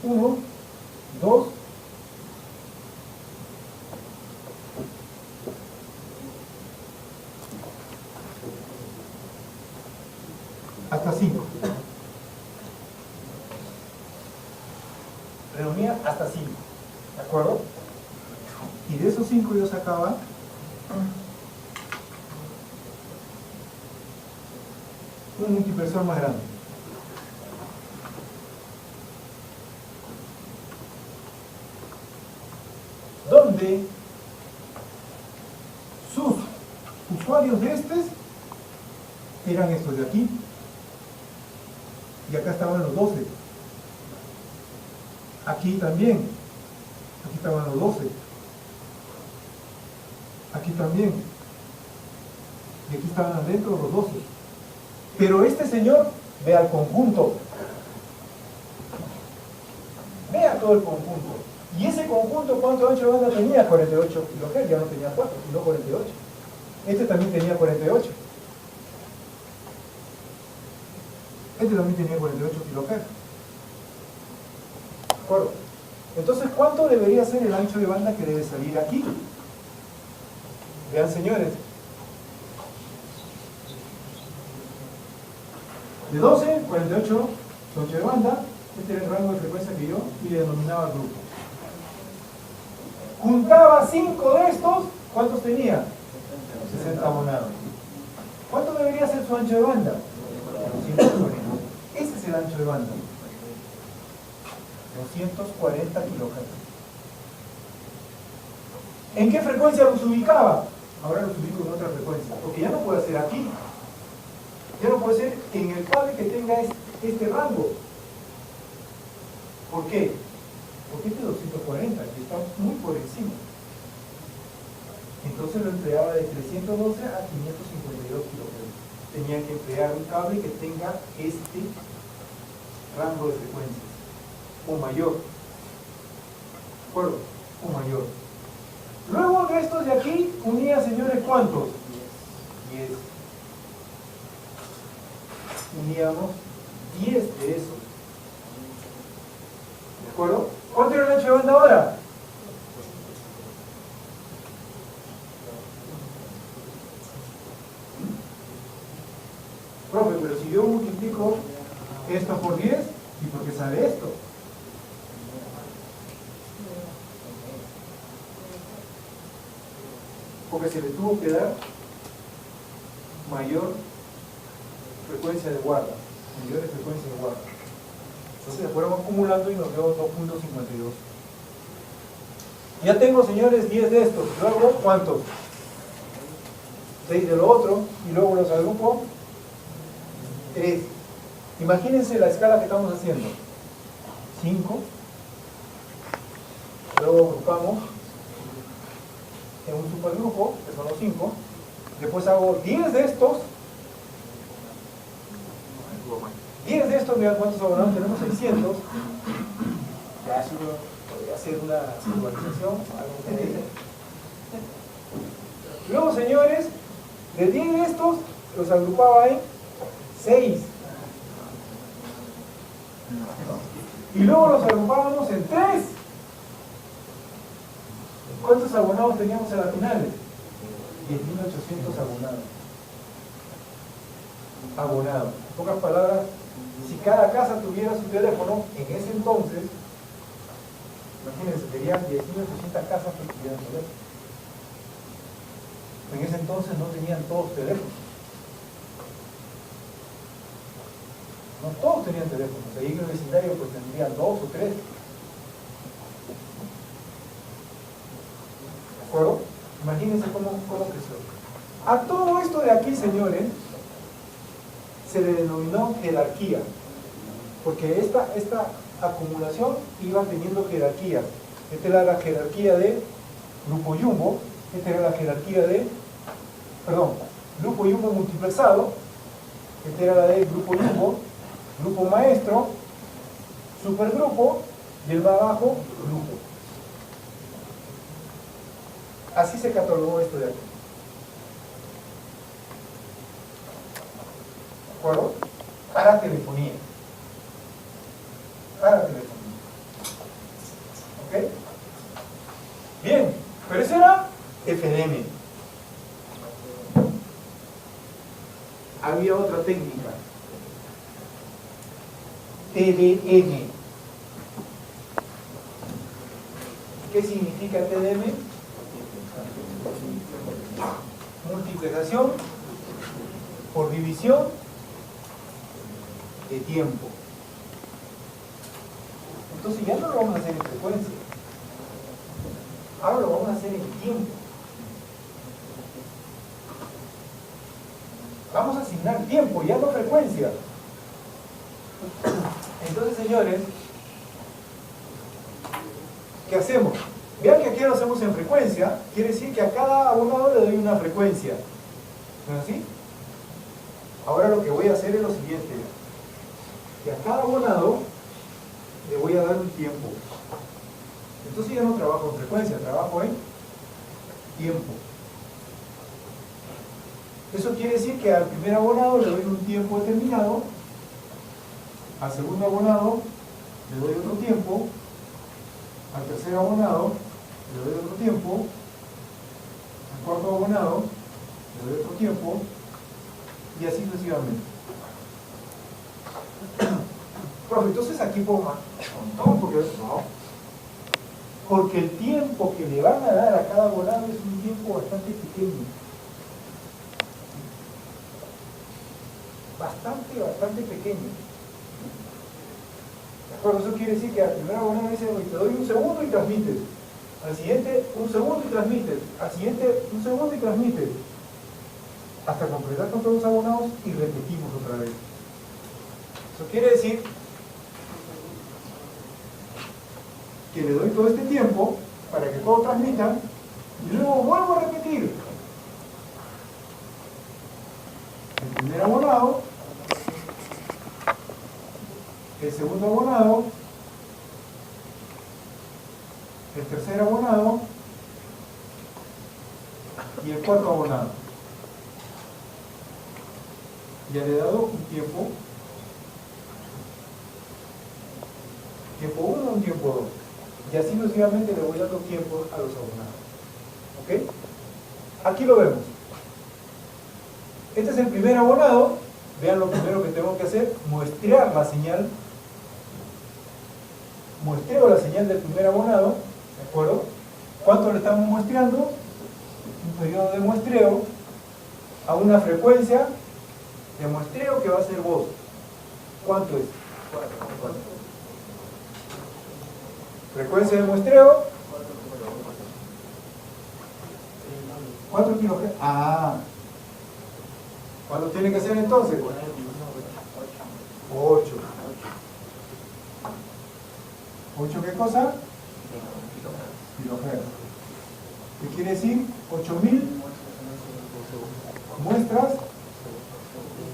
uno, dos, hasta 5. Reunía hasta 5. ¿De acuerdo? Y de esos 5 yo sacaba un multiplexor más grande. Donde sus usuarios de estos eran estos de aquí. Y acá estaban los 12. Aquí también. Aquí estaban los 12. Aquí también. Y aquí estaban adentro los 12. Pero este señor ve al conjunto. Vea todo el conjunto. Y ese conjunto, ¿cuánto ancho de banda tenía? 48 kHz, ya no tenía 4, sino 48. Este también tenía 48. Este también tenía 48 kHz. ¿De acuerdo? Entonces, ¿cuánto debería ser el ancho de banda que debe salir aquí? Vean, señores. De 12, 48 su ancho de banda. Este era el rango de frecuencia que yo le denominaba grupo. Juntaba 5 de estos, ¿cuántos tenía? 60 abonados. ¿Cuánto debería ser su ancho de banda? 240. Ese es el ancho de banda. 240 kHz. ¿En qué frecuencia los ubicaba? Ahora los ubico en otra frecuencia, porque ya no puede ser aquí. Ya no puede ser en el cable que tenga este rango. ¿Por qué? Porque este 240, que está muy por encima. Entonces lo empleaba de 312 a 552 kHz. Tenían que emplear un cable que tenga este rango de frecuencias, o mayor. ¿De acuerdo? O mayor. Luego de estos de aquí, unía, señores, ¿cuántos? 10. Uníamos 10 de esos. ¿De acuerdo? ¿Cuánto era el ancho de banda ahora? Profe, pero si yo multiplico esto por 10, ¿y por qué sale esto? Porque se le tuvo que dar mayor frecuencia de guarda, mayores frecuencias de guarda. Entonces se fueron acumulando y nos dio 2.52. Ya tengo, señores, 10 de estos. Luego, ¿cuántos? 6 de lo otro, y luego los agrupo 3. Imagínense la escala que estamos haciendo. 5. Luego agrupamos en un supergrupo, que son los 5. Después hago 10 de estos. 10 de estos, vean cuántos abonados tenemos, 600. Ya eso podría ser una urbanización, algo que dice. Luego, señores, de 10 de estos los agrupaba en 6. Y luego los agrupábamos en 3. ¿Cuántos abonados teníamos en las finales? 10.800 abonados. Abonados. En pocas palabras, si cada casa tuviera su teléfono en ese entonces, imagínense, serían 10.800 casas que tuvieran teléfono. En ese entonces no tenían todos teléfonos. No todos tenían teléfonos. Ahí en el vecindario pues tendrían 2 o 3. ¿De acuerdo? Imagínense cómo creció. A todo esto de aquí, señores, se le denominó jerarquía. Porque esta acumulación iba teniendo jerarquía. Esta era la jerarquía de grupo Jumbo. Esta era la jerarquía de, grupo Jumbo multiplexado. Esta era la de grupo Jumbo, grupo maestro, supergrupo y el más bajo, grupo. Así se catalogó esto de aquí. ¿De acuerdo? Para telefonía. ¿Ok? Bien, pero eso era FDM. Había otra técnica. TDM. ¿Qué significa TDM? Multiplicación por división de tiempo. Entonces ya no lo vamos a hacer en frecuencia. Ahora lo vamos a hacer en tiempo. Vamos a asignar tiempo, ya no frecuencia. Entonces, señores, ¿qué hacemos? Vean que aquí lo hacemos en frecuencia, quiere decir que a cada abonado le doy una frecuencia. ¿No es así? Ahora lo que voy a hacer es lo siguiente. Que a cada abonado le voy a dar un tiempo. Entonces ya no trabajo en frecuencia, trabajo en tiempo. Eso quiere decir que al primer abonado le doy un tiempo determinado, al segundo abonado le doy otro tiempo, al tercer abonado le doy otro tiempo, al cuarto abonado le doy otro tiempo, y así sucesivamente. Profe, entonces aquí pongo más. No, porque el tiempo que le van a dar a cada abonado es un tiempo bastante pequeño. Bastante pequeño. ¿De acuerdo? Eso quiere decir que al primer abonado dice, oye, te doy un segundo y transmites. Al siguiente, un segundo y transmites. Al siguiente, un segundo y transmites. Hasta completar con todos los abonados y repetimos otra vez. Eso quiere decir que le doy todo este tiempo para que todos transmitan y luego vuelvo a repetir. El primer abonado, el segundo abonado, el tercer abonado y el cuarto abonado. Ya le he dado un tiempo 1, un tiempo 2. Y así sucesivamente le voy dando tiempo a los abonados. ¿Ok? Aquí lo vemos. Este es el primer abonado. Vean lo primero que tengo que hacer, muestrear la señal. Muestreo la señal del primer abonado, ¿de acuerdo? ¿Cuánto le estamos muestreando? Un periodo de muestreo a una frecuencia de muestreo que va a ser voz. ¿Cuánto es? 4. Frecuencia de muestreo 4 kHz. ¿Cuánto tiene que ser entonces? 8. ¿8 qué cosa? Kilohertz. ¿Qué quiere decir? 8000 muestras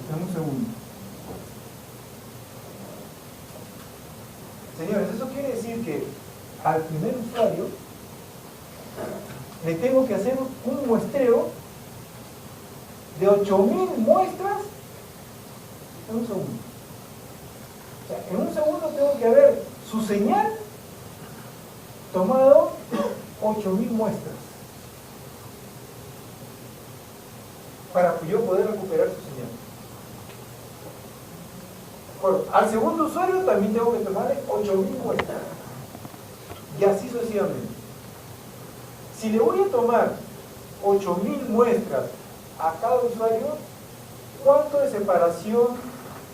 en un segundo. Señores, eso quiere decir que al primer usuario le tengo que hacer un muestreo de 8000 muestras en un segundo. O sea, en un segundo tengo que ver su señal tomado 8000 muestras para yo poder recuperar su señal. Bueno, al segundo usuario también tengo que tomarle 8000 muestras y así sucesivamente. Si le voy a tomar 8.000 muestras a cada usuario, ¿cuánto de separación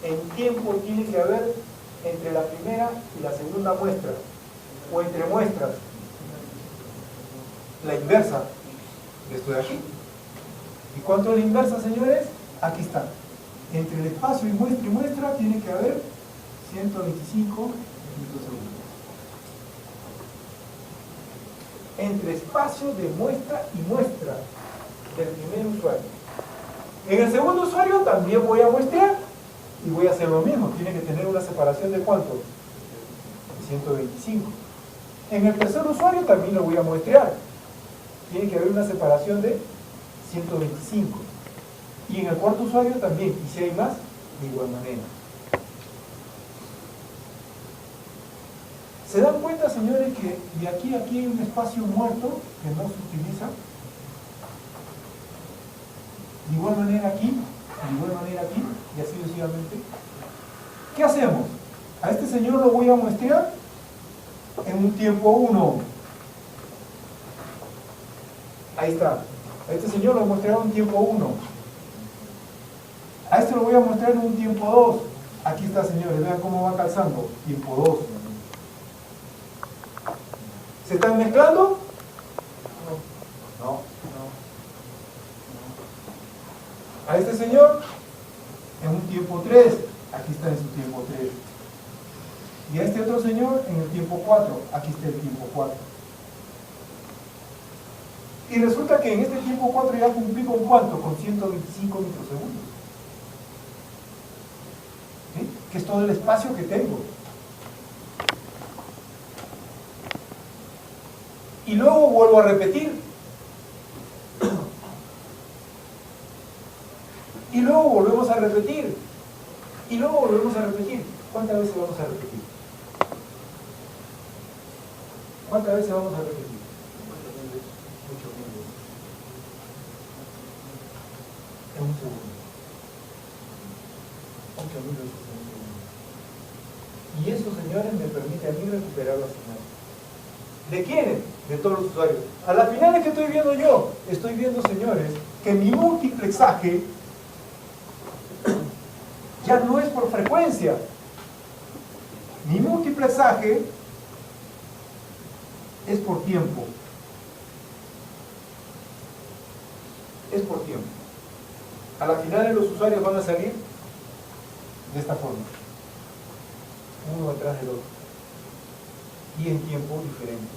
en tiempo tiene que haber entre la primera y la segunda muestra? O entre muestras. La inversa de esto de aquí. ¿Y cuánto es la inversa, señores? Aquí está. Entre el espacio y muestra tiene que haber 125 microsegundos. Entre espacio de muestra y muestra del primer usuario. En el segundo usuario también voy a muestrear y voy a hacer lo mismo. Tiene que tener una separación de ¿cuánto? De 125. En el tercer usuario también lo voy a muestrear. Tiene que haber una separación de 125. Y en el cuarto usuario también. Y si hay más, de igual manera. ¿Se dan cuenta, señores, que de aquí a aquí hay un espacio muerto que no se utiliza? De igual manera aquí, de igual manera aquí, y así sucesivamente. ¿Qué hacemos? A este señor lo voy a muestrear en un tiempo 1. Ahí está. A este señor lo voy a mostrar en un tiempo 1. A este lo voy a mostrar en un tiempo 2. Aquí está, señores, vean cómo va calzando. Tiempo 2. ¿Se están mezclando? No. A este señor en un tiempo 3. Aquí está en su tiempo 3. Y a este otro señor en el tiempo 4. Aquí está el tiempo 4. Y resulta que en este tiempo 4 ya cumplí con ¿cuánto? Con 125 microsegundos. ¿Sí? Que es todo el espacio que tengo. Y luego vuelvo a repetir. Y luego volvemos a repetir. Y luego volvemos a repetir. ¿Cuántas veces vamos a repetir? ¿Cuántas veces vamos a repetir? 8.000 veces. En un segundo. 8.000 veces en un segundo. Y eso, señores, me permite a mí recuperar la señal. ¿De quiénes? De todos los usuarios. A la final, ¿qué estoy viendo yo? Estoy viendo, señores, que mi multiplexaje ya no es por frecuencia. Mi multiplexaje es por tiempo. Es por tiempo. A la final los usuarios van a salir de esta forma. Uno detrás del otro. Y en tiempos diferentes.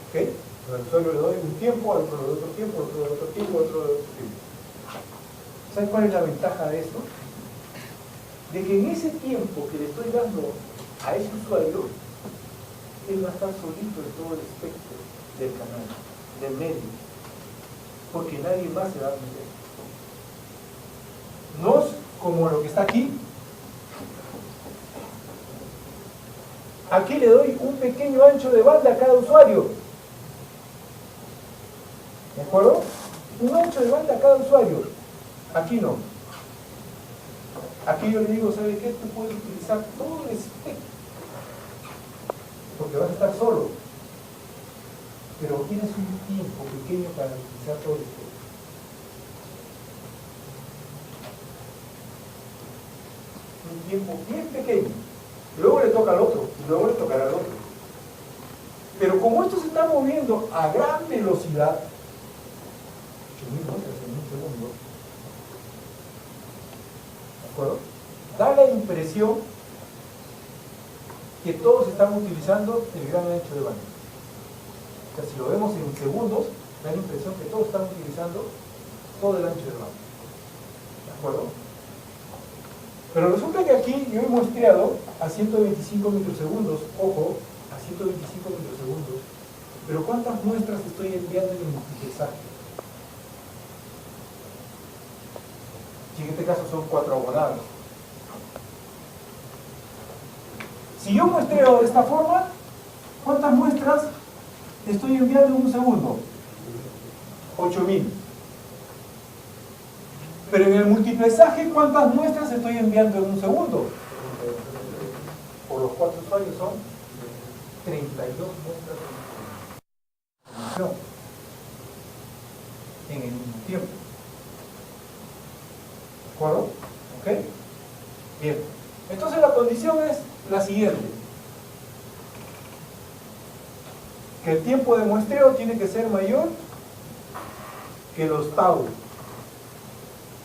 ¿Ok? Al usuario le doy un tiempo, al otro le doy otro tiempo, al otro le doy otro tiempo, al otro le doy otro tiempo. ¿Saben cuál es la ventaja de esto? De que en ese tiempo que le estoy dando a ese usuario, él va a estar solito en todo el espectro del canal, del medio, porque nadie más se va a meter. No es como lo que está aquí. Aquí le doy un pequeño ancho de banda a cada usuario. ¿De acuerdo? Un ancho de banda a cada usuario. Aquí no. Aquí yo le digo, ¿sabe qué? Tú puedes utilizar todo el espectro, porque vas a estar solo. Pero tienes un tiempo pequeño para utilizar todo el espectro. Un tiempo bien pequeño. Luego le toca al otro, y luego le tocará al otro. Pero como esto se está moviendo a gran velocidad, 8.000 vueltas en un segundo, ¿de acuerdo? Da la impresión que todos están utilizando el gran ancho de banda. O sea, si lo vemos en segundos, da la impresión que todos están utilizando todo el ancho de banda. ¿De acuerdo? Pero resulta que aquí yo he muestreado a 125 microsegundos, ojo, a 125 microsegundos, pero ¿cuántas muestras estoy enviando en el multiplexaje? En este caso son 4 abonados. Si yo muestreo de esta forma, ¿cuántas muestras estoy enviando en un segundo? 8.000. Pero en el multiplexaje, ¿cuántas muestras estoy enviando en un segundo? Por los 4 usuarios son 32 muestras en un segundo. en el mismo tiempo. ¿De acuerdo? ¿Ok? Bien. Entonces la condición es la siguiente. Que el tiempo de muestreo tiene que ser mayor que los tau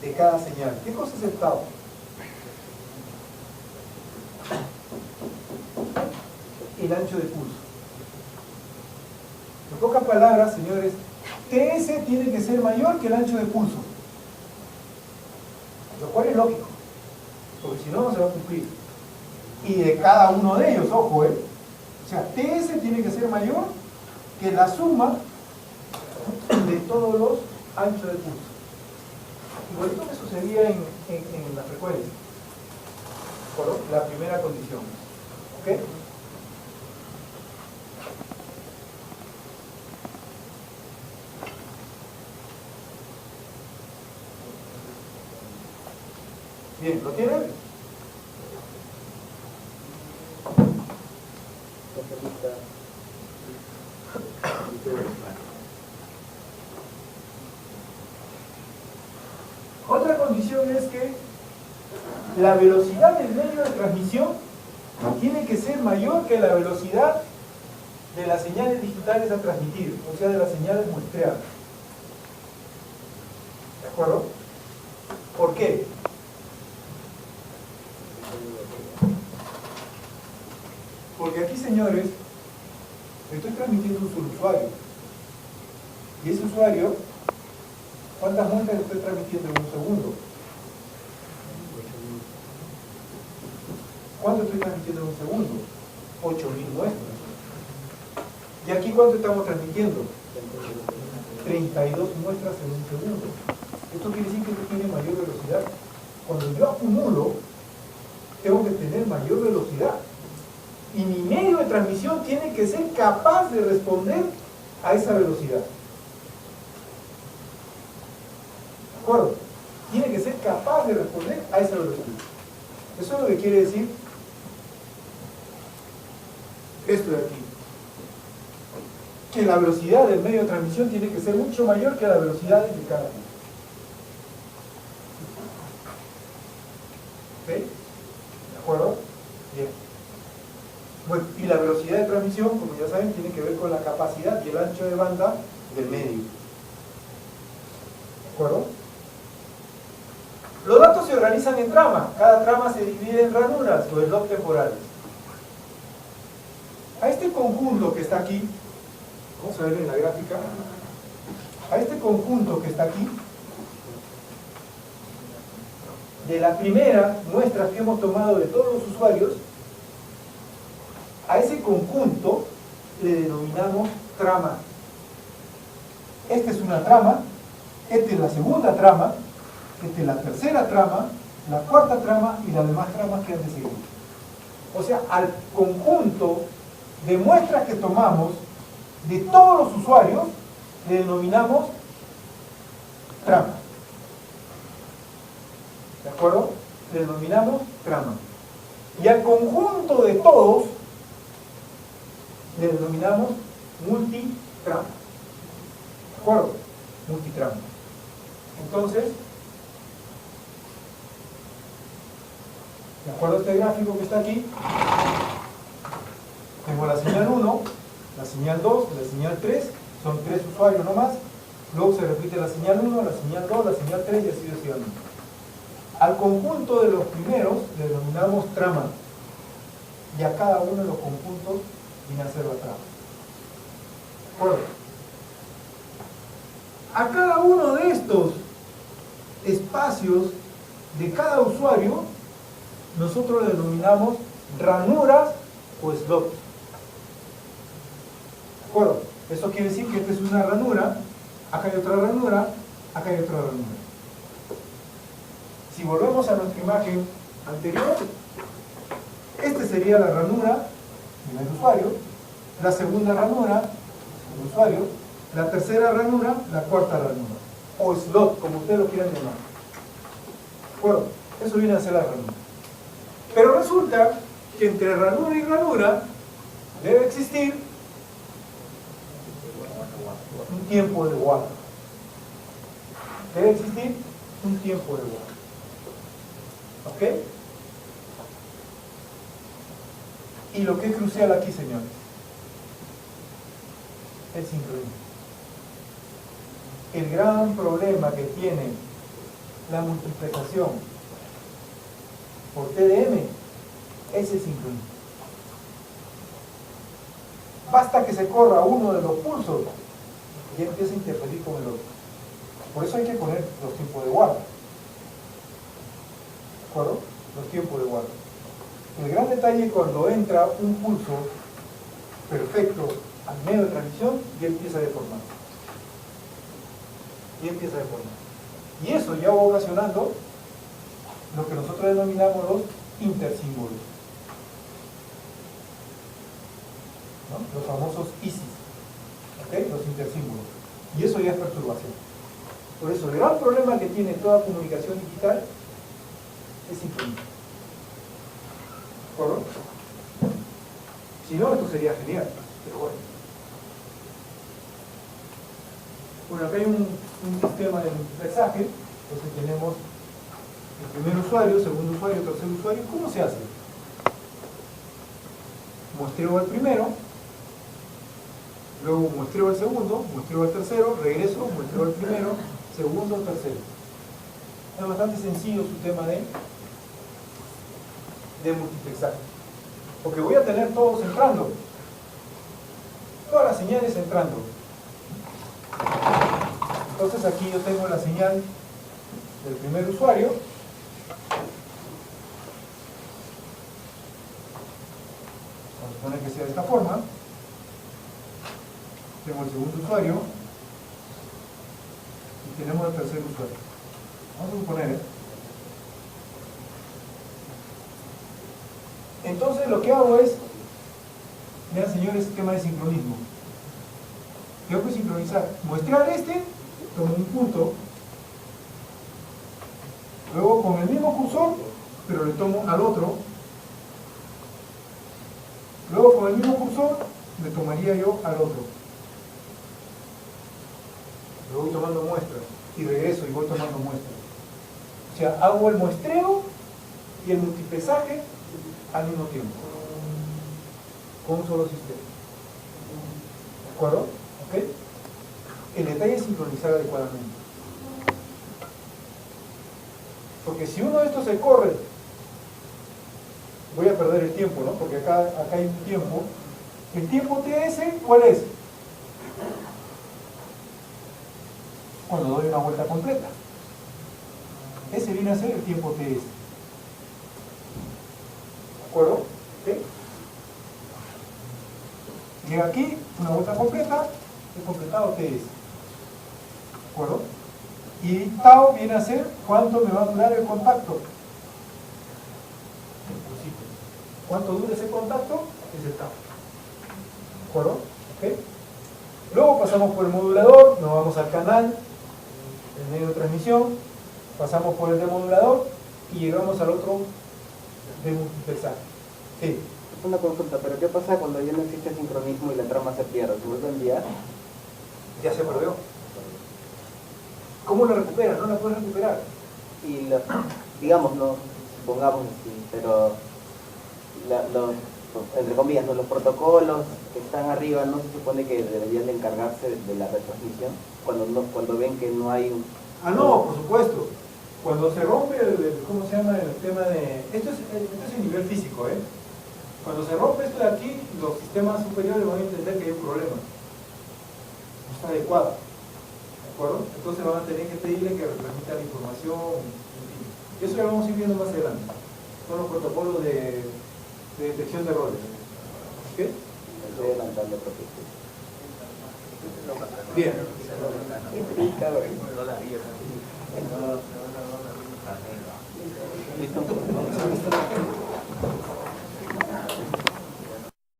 de cada señal. ¿Qué cosa es el tau? El ancho de pulso. En pocas palabras, señores, TS tiene que ser mayor que el ancho de pulso. Lo cual es lógico, porque si no, no se va a cumplir. Y de cada uno de ellos, ojo, o sea, TS tiene que ser mayor que la suma de todos los anchos de pulso. Igualito que sucedía en la frecuencia. ¿De la primera condición. ¿Ok? Bien, ¿lo tienen? Otra condición es que la velocidad del medio de transmisión tiene que ser mayor que la velocidad de las señales digitales a transmitir, o sea, de las señales muestreadas. ¿De acuerdo? ¿Por qué? Porque aquí, señores, estoy transmitiendo un solo usuario. Y ese usuario, ¿cuántas muestras estoy transmitiendo en un segundo? ¿Cuánto estoy transmitiendo en un segundo? 8.000 muestras. ¿Y aquí cuánto estamos transmitiendo? 32 muestras en un segundo. Esto quiere decir que esto tiene mayor velocidad. Cuando yo acumulo, tengo que tener mayor velocidad. Y mi medio de transmisión tiene que ser capaz de responder a esa velocidad. ¿De acuerdo? Tiene que ser capaz de responder a esa velocidad. Eso es lo que quiere decir esto de aquí. Que la velocidad del medio de transmisión tiene que ser mucho mayor que la velocidad de cada uno. ¿Ok? ¿De acuerdo? Bien. Bueno, y la velocidad de transmisión, como ya saben, tiene que ver con la capacidad y el ancho de banda del medio. ¿De acuerdo? Los datos se organizan en tramas. Cada trama se divide en ranuras o slots temporales. A este conjunto que está aquí, vamos a ver en la gráfica, a este conjunto que está aquí, de la primera muestra que hemos tomado de todos los usuarios, a ese conjunto le denominamos trama. Esta es una trama, esta es la segunda trama, esta es la tercera trama, la cuarta trama y las demás tramas que han de seguir. O sea, al conjunto de muestras que tomamos de todos los usuarios le denominamos trama. ¿De acuerdo? Le denominamos trama. Y al conjunto de todos le denominamos multitrama. ¿De acuerdo? Multitrama. Entonces, de acuerdo a este gráfico que está aquí, tengo la señal 1, la señal 2, la señal 3, son 3 usuarios nomás, luego se repite la señal 1, la señal 2, la señal 3 y así sucesivamente. Al conjunto de los primeros le denominamos trama, y a cada uno de los conjuntos viene a ser la trama. ¿De acuerdo? A cada uno de estos espacios de cada usuario nosotros le denominamos ranuras o slots. ¿De acuerdo? Eso quiere decir que esta es una ranura, acá hay otra ranura, acá hay otra ranura. Si volvemos a nuestra imagen anterior, esta sería la ranura del usuario, la segunda ranura del usuario, la tercera ranura, la cuarta ranura, o slot, como ustedes lo quieran llamar. ¿De acuerdo? Eso viene a ser la ranura. Pero resulta que entre ranura y ranura debe existir un tiempo de guarda. debe existir un tiempo de guarda. ¿Ok? Y lo que es crucial aquí, señores, el sincronismo. El gran problema que tiene la multiplicación por TDM es el sincronismo. Basta que se corra uno de los pulsos y empieza a interferir con el otro. Por eso hay que poner los tiempos de guarda. ¿De acuerdo? Los tiempos de guarda. El gran detalle es cuando entra un pulso perfecto al medio de transmisión y empieza a deformar. Y eso ya va ocasionando lo que nosotros denominamos los intersímbolos, ¿no? Los famosos ISIS, ¿okay? Los intersímbolos. Y eso ya es perturbación. Por eso el gran problema que tiene toda comunicación digital es sincronismo. ¿De acuerdo? Si no, esto sería genial, pero bueno. Bueno, acá hay un sistema de multiplexaje. Entonces tenemos el primer usuario, segundo usuario, tercer usuario. ¿Cómo se hace? Muestreo al primero, luego muestreo al segundo, muestreo al tercero, regreso, muestreo al primero, segundo, tercero. Es bastante sencillo su tema de multiplexaje. Porque voy a tener todos entrando. Todas las señales entrando. Entonces aquí yo tengo la señal del primer usuario. Vamos a poner que sea de esta forma. Tengo el segundo usuario. Y tenemos el tercer usuario. Vamos a suponer, Entonces lo que hago es, vean señores, tema de sincronismo. Tengo que sincronizar, muestrear tomo un punto, luego con el mismo cursor, pero le tomo al otro, luego con el mismo cursor, le tomaría yo al otro. Luego voy tomando muestras, y regreso y voy tomando muestras. O sea, hago el muestreo y el multiplexaje al mismo tiempo, con un solo sistema. ¿De acuerdo? ¿Ok? El detalle es sincronizar adecuadamente. Porque si uno de estos se corre, voy a perder el tiempo, ¿no? Porque acá hay un tiempo. ¿El tiempo TS cuál es? Cuando doy una vuelta completa. Ese viene a ser el tiempo TS. ¿De acuerdo? ¿Okay? Llega aquí, una vuelta completa, he completado TS. ¿De acuerdo? Y tau viene a ser cuánto me va a durar el contacto. ¿Cuánto dura ese contacto? Es el tau. ¿De acuerdo? ¿Okay? Luego pasamos por el modulador, nos vamos al canal, el medio de transmisión, pasamos por el demodulador y llegamos al otro de multiplexaje. Sí. Una consulta, pero ¿qué pasa cuando ya no existe sincronismo y la trama se pierde? ¿Se vuelve a enviar? Ya se perdió. ¿Cómo la recuperas? No la puedes recuperar. Y digamos, no, supongamos así, pero entre comillas, ¿no? Los protocolos que están arriba no se supone que deberían de encargarse de la retransmisión cuando ven que no hay un... Ah, no, por supuesto. Cuando se rompe ¿cómo se llama? El tema de... Esto es el nivel físico, ¿eh? Cuando se rompe esto de aquí, los sistemas superiores van a entender que hay un problema. No está adecuado. ¿De acuerdo? Entonces van a tener que pedirle que retransmita la información. En fin. Eso ya lo vamos a ir viendo más adelante. Son los protocolos de detección de errores. ¿Ok? Estoy adelantando protección. Bien. Listo.